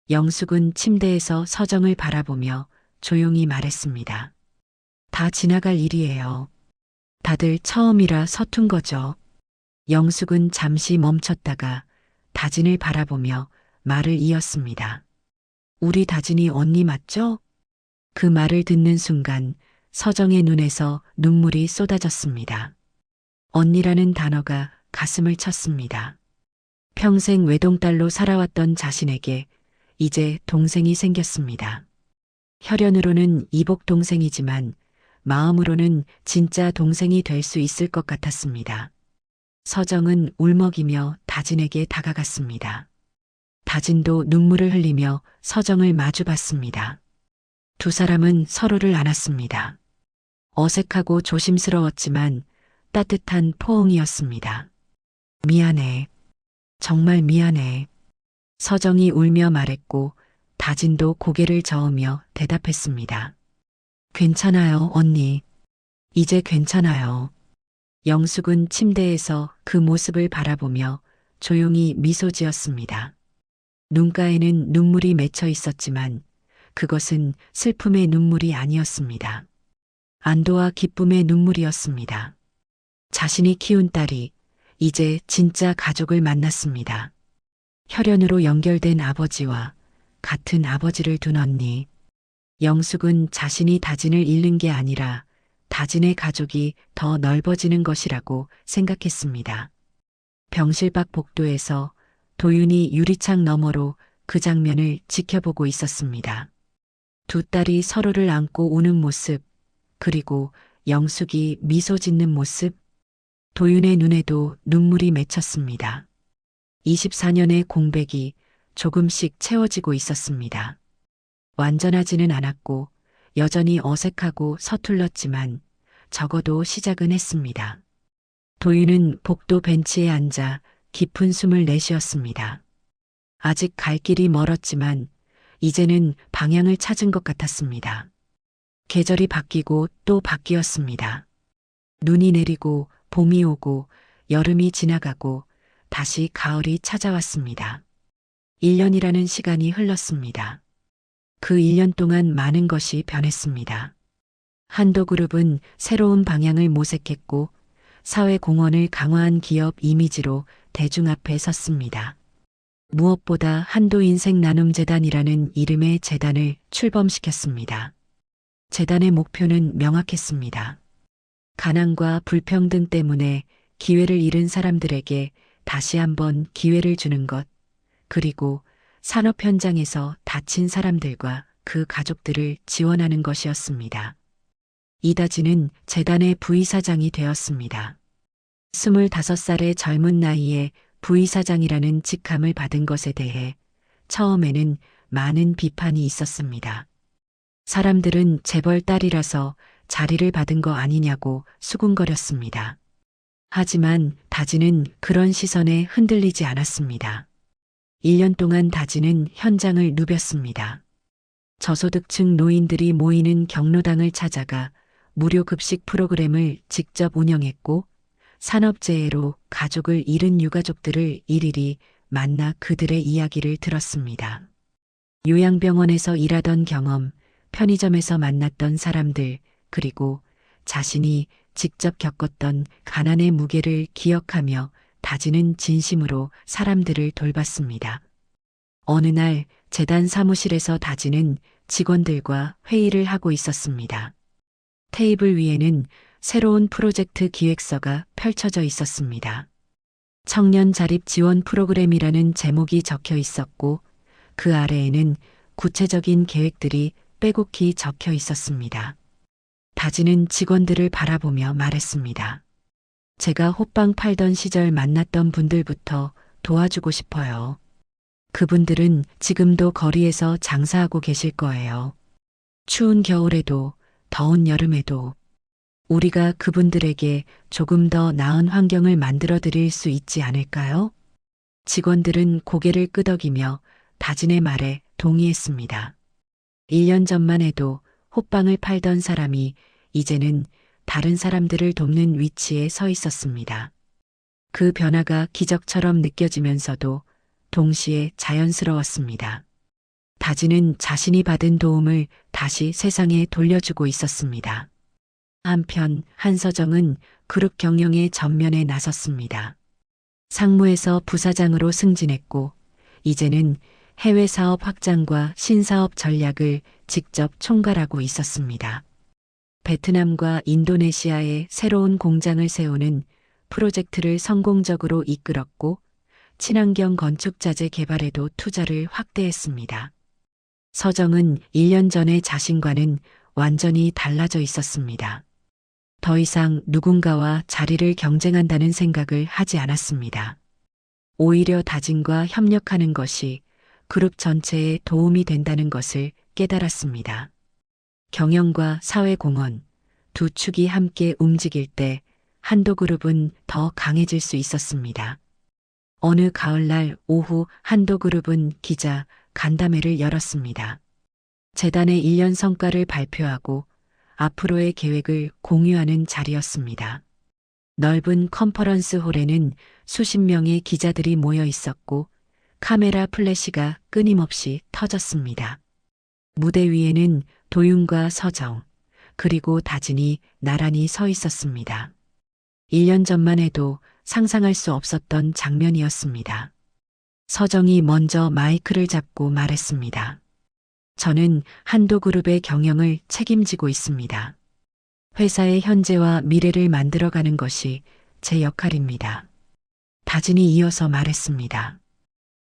영숙은 침대에서 서정을 바라보며 조용히 말했습니다. 다 지나갈 일이에요. 다들 처음이라 서툰 거죠. 영숙은 잠시 멈췄다가 다진을 바라보며 말을 이었습니다. 우리 다진이 언니 맞죠? 그 말을 듣는 순간 서정의 눈에서 눈물이 쏟아졌습니다. 언니라는 단어가 가슴을 쳤습니다. 평생 외동딸로 살아왔던 자신에게 이제 동생이 생겼습니다. 혈연으로는 이복 동생이지만 마음으로는 진짜 동생이 될 수 있을 것 같았습니다. 서정은 울먹이며 다진에게 다가갔습니다. 다진도 눈물을 흘리며 서정을 마주봤습니다. 두 사람은 서로를 안았습니다. 어색하고 조심스러웠지만 따뜻한 포옹이었습니다. 미안해. 정말 미안해. 서정이 울며 말했고 다진도 고개를 저으며 대답했습니다. 괜찮아요, 언니. 이제 괜찮아요. 영숙은 침대에서 그 모습을 바라보며 조용히 미소 지었습니다. 눈가에는 눈물이 맺혀 있었지만 그것은 슬픔의 눈물이 아니었습니다. 안도와 기쁨의 눈물이었습니다. 자신이 키운 딸이 이제 진짜 가족을 만났습니다. 혈연으로 연결된 아버지와 같은 아버지를 둔 언니. 영숙은 자신이 다진을 잃는 게 아니라 다진의 가족이 더 넓어지는 것이라고 생각했습니다. 병실 밖 복도에서 도윤이 유리창 너머로 그 장면을 지켜보고 있었습니다. 두 딸이 서로를 안고 우는 모습, 그리고 영숙이 미소 짓는 모습, 도윤의 눈에도 눈물이 맺혔습니다. 24년의 공백이 조금씩 채워지고 있었습니다. 완전하지는 않았고 여전히 어색하고 서툴렀지만 적어도 시작은 했습니다. 도윤은 복도 벤치에 앉아 깊은 숨을 내쉬었습니다. 아직 갈 길이 멀었지만 이제는 방향을 찾은 것 같았습니다. 계절이 바뀌고 또 바뀌었습니다. 눈이 내리고 봄이 오고 여름이 지나가고 다시 가을이 찾아왔습니다. 1년이라는 시간이 흘렀습니다. 그 1년 동안 많은 것이 변했습니다. 한도그룹은 새로운 방향을 모색했고 사회공헌을 강화한 기업 이미지로 대중 앞에 섰습니다. 무엇보다 한도인생나눔재단이라는 이름의 재단을 출범시켰습니다. 재단의 목표는 명확했습니다. 가난과 불평등 때문에 기회를 잃은 사람들에게 다시 한번 기회를 주는 것, 그리고 산업 현장에서 다친 사람들과 그 가족들을 지원하는 것이었습니다. 이다지는 재단의 부이사장이 되었습니다. 25살의 젊은 나이에 부이사장이라는 직함을 받은 것에 대해 처음에는 많은 비판이 있었습니다. 사람들은 재벌 딸이라서 자리를 받은 거 아니냐고 수군거렸습니다. 하지만 다지는 그런 시선에 흔들리지 않았습니다. 1년 동안 다지는 현장을 누볐습니다. 저소득층 노인들이 모이는 경로당을 찾아가 무료 급식 프로그램을 직접 운영했고, 산업재해로 가족을 잃은 유가족들을 일일이 만나 그들의 이야기를 들었습니다. 요양병원에서 일하던 경험, 편의점에서 만났던 사람들, 그리고 자신이 직접 겪었던 가난의 무게를 기억하며 다지는 진심으로 사람들을 돌봤습니다. 어느 날 재단 사무실에서 다지는 직원들과 회의를 하고 있었습니다. 테이블 위에는 새로운 프로젝트 기획서가 펼쳐져 있었습니다. 청년 자립 지원 프로그램이라는 제목이 적혀 있었고, 그 아래에는 구체적인 계획들이 빼곡히 적혀 있었습니다. 다지는 직원들을 바라보며 말했습니다. 제가 호빵 팔던 시절 만났던 분들부터 도와주고 싶어요. 그분들은 지금도 거리에서 장사하고 계실 거예요. 추운 겨울에도, 더운 여름에도 우리가 그분들에게 조금 더 나은 환경을 만들어 드릴 수 있지 않을까요? 직원들은 고개를 끄덕이며 다진의 말에 동의했습니다. 1년 전만 해도 호빵을 팔던 사람이 이제는 다른 사람들을 돕는 위치에 서 있었습니다. 그 변화가 기적처럼 느껴지면서도 동시에 자연스러웠습니다. 다지는 자신이 받은 도움을 다시 세상에 돌려주고 있었습니다. 한편 한서정은 그룹 경영의 전면에 나섰습니다. 상무에서 부사장으로 승진했고, 이제는 해외 사업 확장과 신사업 전략을 직접 총괄하고 있었습니다. 베트남과 인도네시아에 새로운 공장을 세우는 프로젝트를 성공적으로 이끌었고, 친환경 건축자재 개발에도 투자를 확대했습니다. 서정은 1년 전의 자신과는 완전히 달라져 있었습니다. 더 이상 누군가와 자리를 경쟁한다는 생각을 하지 않았습니다. 오히려 다진과 협력하는 것이 그룹 전체에 도움이 된다는 것을 깨달았습니다. 경영과 사회공헌, 두 축이 함께 움직일 때 한도그룹은 더 강해질 수 있었습니다. 어느 가을날 오후 한도그룹은 기자 간담회를 열었습니다. 재단의 1년 성과를 발표하고 앞으로의 계획을 공유하는 자리였습니다. 넓은 컨퍼런스 홀에는 수십 명의 기자들이 모여 있었고, 카메라 플래시가 끊임없이 터졌습니다. 무대 위에는 도윤과 서정, 그리고 다진이 나란히 서 있었습니다. 1년 전만 해도 상상할 수 없었던 장면이었습니다. 서정이 먼저 마이크를 잡고 말했습니다. 저는 한도그룹의 경영을 책임지고 있습니다. 회사의 현재와 미래를 만들어가는 것이 제 역할입니다. 다진이 이어서 말했습니다.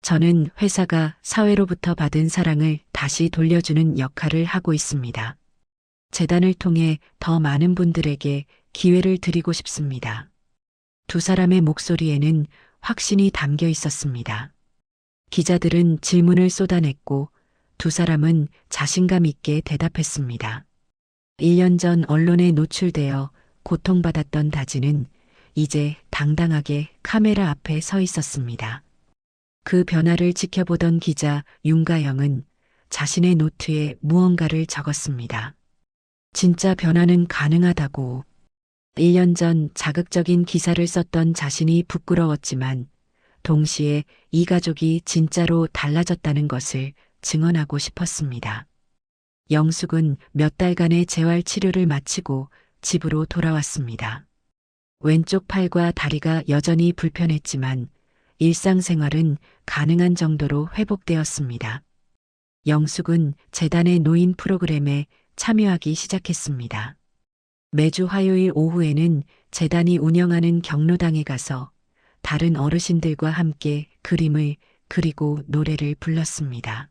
저는 회사가 사회로부터 받은 사랑을 다시 돌려주는 역할을 하고 있습니다. 재단을 통해 더 많은 분들에게 기회를 드리고 싶습니다. 두 사람의 목소리에는 확신이 담겨 있었습니다. 기자들은 질문을 쏟아냈고, 두 사람은 자신감 있게 대답했습니다. 1년 전 언론에 노출되어 고통받았던 다지는 이제 당당하게 카메라 앞에 서 있었습니다. 그 변화를 지켜보던 기자 윤가영은 자신의 노트에 무언가를 적었습니다. 진짜 변화는 가능하다고. 1년 전 자극적인 기사를 썼던 자신이 부끄러웠지만 동시에 이 가족이 진짜로 달라졌다는 것을 증언하고 싶었습니다. 영숙은 몇 달간의 재활 치료를 마치고 집으로 돌아왔습니다. 왼쪽 팔과 다리가 여전히 불편했지만 일상생활은 가능한 정도로 회복되었습니다. 영숙은 재단의 노인 프로그램에 참여하기 시작했습니다. 매주 화요일 오후에는 재단이 운영하는 경로당에 가서 다른 어르신들과 함께 그림을 그리고 노래를 불렀습니다.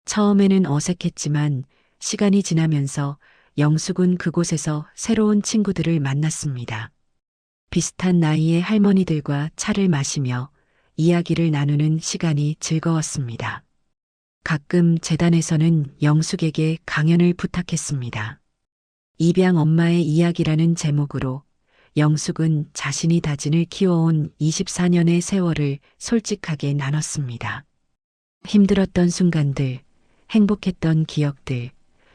처음에는 어색했지만 시간이 지나면서 영숙은 그곳에서 새로운 친구들을 만났습니다. 비슷한 나이의 할머니들과 차를 마시며 이야기를 나누는 시간이 즐거웠습니다. 가끔 재단에서는 영숙에게 강연을 부탁했습니다. 입양 엄마의 이야기라는 제목으로 영숙은 자신이 다진을 키워온 24년의 세월을 솔직하게 나눴습니다. 힘들었던 순간들, 행복했던 기억들,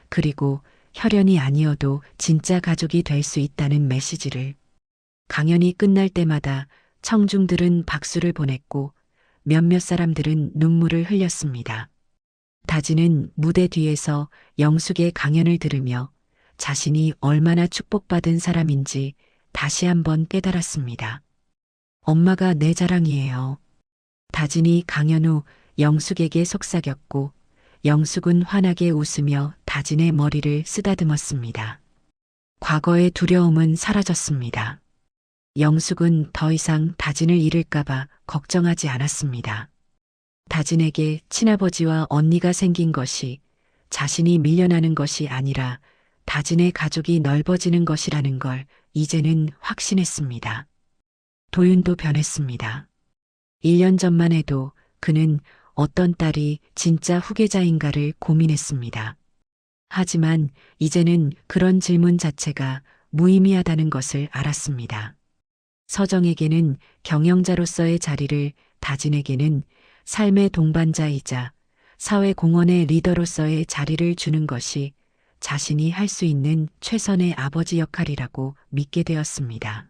그리고 혈연이 아니어도 진짜 가족이 될 수 있다는 메시지를. 강연이 끝날 때마다 청중들은 박수를 보냈고 몇몇 사람들은 눈물을 흘렸습니다. 다진은 무대 뒤에서 영숙의 강연을 들으며 자신이 얼마나 축복받은 사람인지 다시 한번 깨달았습니다. 엄마가 내 자랑이에요. 다진이 강연 후 영숙에게 속삭였고 영숙은 환하게 웃으며 다진의 머리를 쓰다듬었습니다. 과거의 두려움은 사라졌습니다. 영숙은 더 이상 다진을 잃을까봐 걱정하지 않았습니다. 다진에게 친아버지와 언니가 생긴 것이 자신이 밀려나는 것이 아니라 다진의 가족이 넓어지는 것이라는 걸 이제는 확신했습니다. 도윤도 변했습니다. 1년 전만 해도 그는 어떤 딸이 진짜 후계자인가를 고민했습니다. 하지만 이제는 그런 질문 자체가 무의미하다는 것을 알았습니다. 서정에게는 경영자로서의 자리를, 다진에게는 삶의 동반자이자 사회 공헌의 리더로서의 자리를 주는 것이 자신이 할 수 있는 최선의 아버지 역할이라고 믿게 되었습니다.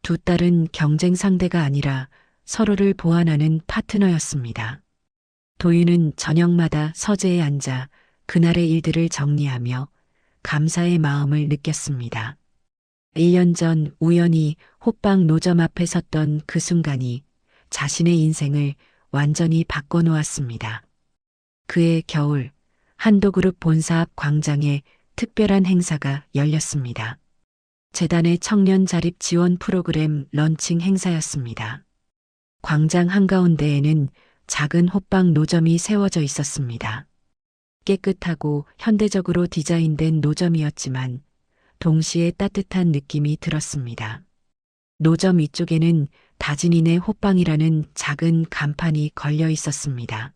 두 딸은 경쟁 상대가 아니라 서로를 보완하는 파트너였습니다. 도윤은 저녁마다 서재에 앉아 그날의 일들을 정리하며 감사의 마음을 느꼈습니다. 1년 전 우연히 호빵 노점 앞에 섰던 그 순간이 자신의 인생을 완전히 바꿔놓았습니다. 그해 겨울 한도그룹 본사 앞 광장에 특별한 행사가 열렸습니다. 재단의 청년 자립 지원 프로그램 런칭 행사였습니다. 광장 한가운데에는 작은 호빵 노점이 세워져 있었습니다. 깨끗하고 현대적으로 디자인된 노점이었지만 동시에 따뜻한 느낌이 들었습니다. 노점 위쪽에는 다진이네 호빵이라는 작은 간판이 걸려 있었습니다.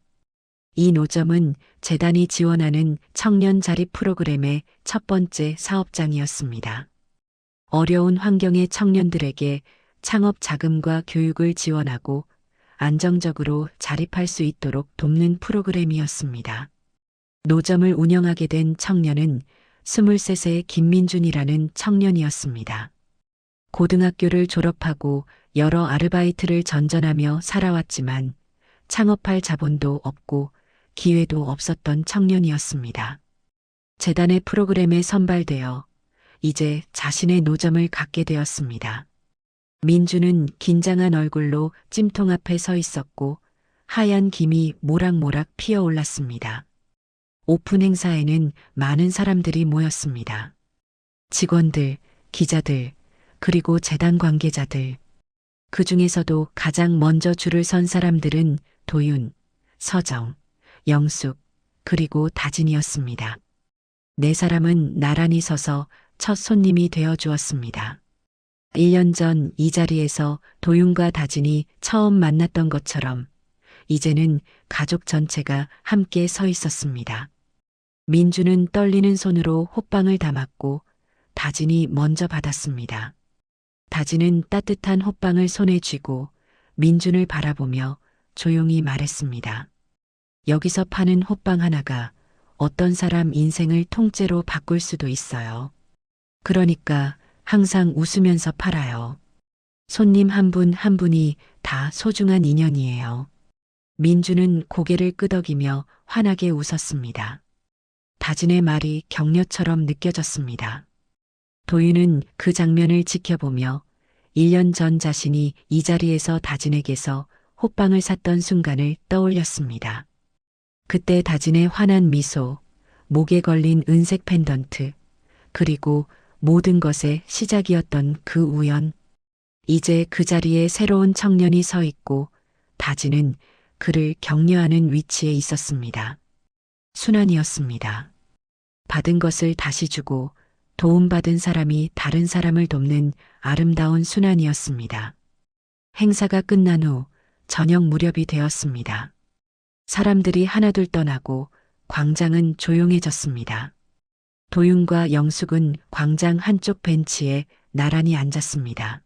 이 노점은 재단이 지원하는 청년 자립 프로그램의 첫 번째 사업장이었습니다. 어려운 환경의 청년들에게 창업 자금과 교육을 지원하고 안정적으로 자립할 수 있도록 돕는 프로그램이었습니다. 노점을 운영하게 된 청년은 23세의 김민준이라는 청년이었습니다. 고등학교를 졸업하고 여러 아르바이트를 전전하며 살아왔지만 창업할 자본도 없고 기회도 없었던 청년이었습니다. 재단의 프로그램에 선발되어 이제 자신의 노점을 갖게 되었습니다. 민주는 긴장한 얼굴로 찜통 앞에 서 있었고 하얀 김이 모락모락 피어올랐습니다. 오픈 행사에는 많은 사람들이 모였습니다. 직원들, 기자들, 그리고 재단 관계자들. 그 중에서도 가장 먼저 줄을 선 사람들은 도윤, 서정, 영숙, 그리고 다진이었습니다. 네 사람은 나란히 서서 첫 손님이 되어 주었습니다. 1년 전 이 자리에서 도윤과 다진이 처음 만났던 것처럼 이제는 가족 전체가 함께 서 있었습니다. 민주는 떨리는 손으로 호빵을 담았고 다진이 먼저 받았습니다. 다진은 따뜻한 호빵을 손에 쥐고 민준을 바라보며 조용히 말했습니다. 여기서 파는 호빵 하나가 어떤 사람 인생을 통째로 바꿀 수도 있어요. 그러니까 항상 웃으면서 팔아요. 손님 한 분 한 분이 다 소중한 인연이에요. 민주는 고개를 끄덕이며 환하게 웃었습니다. 다진의 말이 격려처럼 느껴졌습니다. 도윤은 그 장면을 지켜보며 1년 전 자신이 이 자리에서 다진에게서 호빵을 샀던 순간을 떠올렸습니다. 그때 다진의 환한 미소, 목에 걸린 은색 펜던트, 그리고 모든 것의 시작이었던 그 우연. 이제 그 자리에 새로운 청년이 서 있고 다진은 그를 격려하는 위치에 있었습니다. 순환이었습니다. 받은 것을 다시 주고 도움받은 사람이 다른 사람을 돕는 아름다운 순환이었습니다. 행사가 끝난 후 저녁 무렵이 되었습니다. 사람들이 하나둘 떠나고 광장은 조용해졌습니다. 도윤과 영숙은 광장 한쪽 벤치에 나란히 앉았습니다.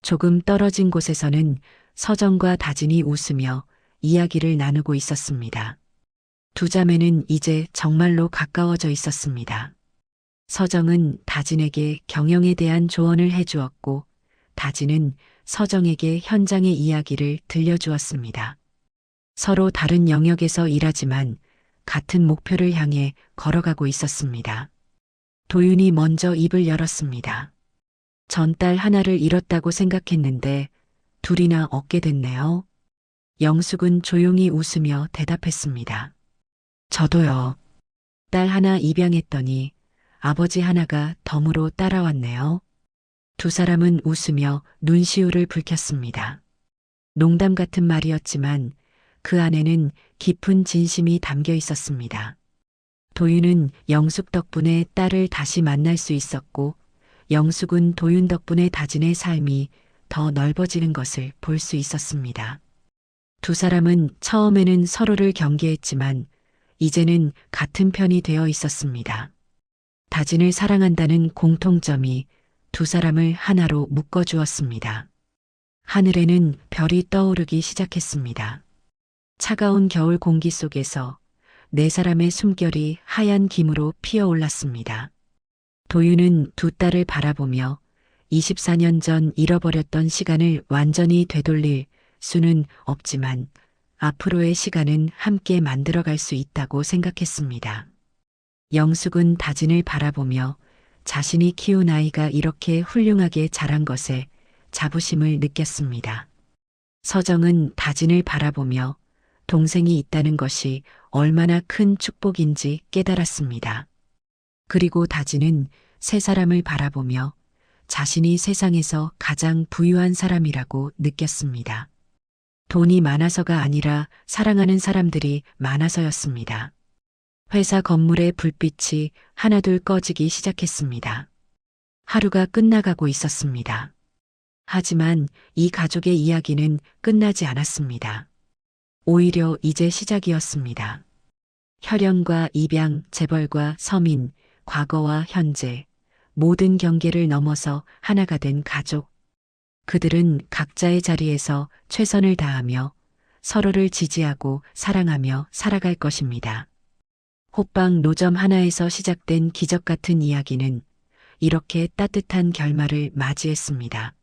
조금 떨어진 곳에서는 서정과 다진이 웃으며 이야기를 나누고 있었습니다. 두 자매는 이제 정말로 가까워져 있었습니다. 서정은 다진에게 경영에 대한 조언을 해주었고, 다진은 서정에게 현장의 이야기를 들려주었습니다. 서로 다른 영역에서 일하지만 같은 목표를 향해 걸어가고 있었습니다. 도윤이 먼저 입을 열었습니다. 전 딸 하나를 잃었다고 생각했는데 둘이나 얻게 됐네요. 영숙은 조용히 웃으며 대답했습니다. 저도요. 딸 하나 입양했더니 아버지 하나가 덤으로 따라왔네요. 두 사람은 웃으며 눈시울을 붉혔습니다. 농담 같은 말이었지만 그 안에는 깊은 진심이 담겨 있었습니다. 도윤은 영숙 덕분에 딸을 다시 만날 수 있었고, 영숙은 도윤 덕분에 다진의 삶이 더 넓어지는 것을 볼 수 있었습니다. 두 사람은 처음에는 서로를 경계했지만 이제는 같은 편이 되어 있었습니다. 다진을 사랑한다는 공통점이 두 사람을 하나로 묶어주었습니다. 하늘에는 별이 떠오르기 시작했습니다. 차가운 겨울 공기 속에서 네 사람의 숨결이 하얀 김으로 피어올랐습니다. 도윤은 두 딸을 바라보며 24년 전 잃어버렸던 시간을 완전히 되돌릴 수는 없지만 앞으로의 시간은 함께 만들어갈 수 있다고 생각했습니다. 영숙은 다진을 바라보며 자신이 키운 아이가 이렇게 훌륭하게 자란 것에 자부심을 느꼈습니다. 서정은 다진을 바라보며 동생이 있다는 것이 얼마나 큰 축복인지 깨달았습니다. 그리고 다진은 세 사람을 바라보며 자신이 세상에서 가장 부유한 사람이라고 느꼈습니다. 돈이 많아서가 아니라 사랑하는 사람들이 많아서였습니다. 회사 건물의 불빛이 하나둘 꺼지기 시작했습니다. 하루가 끝나가고 있었습니다. 하지만 이 가족의 이야기는 끝나지 않았습니다. 오히려 이제 시작이었습니다. 혈연과 입양, 재벌과 서민, 과거와 현재, 모든 경계를 넘어서 하나가 된 가족. 그들은 각자의 자리에서 최선을 다하며 서로를 지지하고 사랑하며 살아갈 것입니다. 호빵 노점 하나에서 시작된 기적 같은 이야기는 이렇게 따뜻한 결말을 맞이했습니다.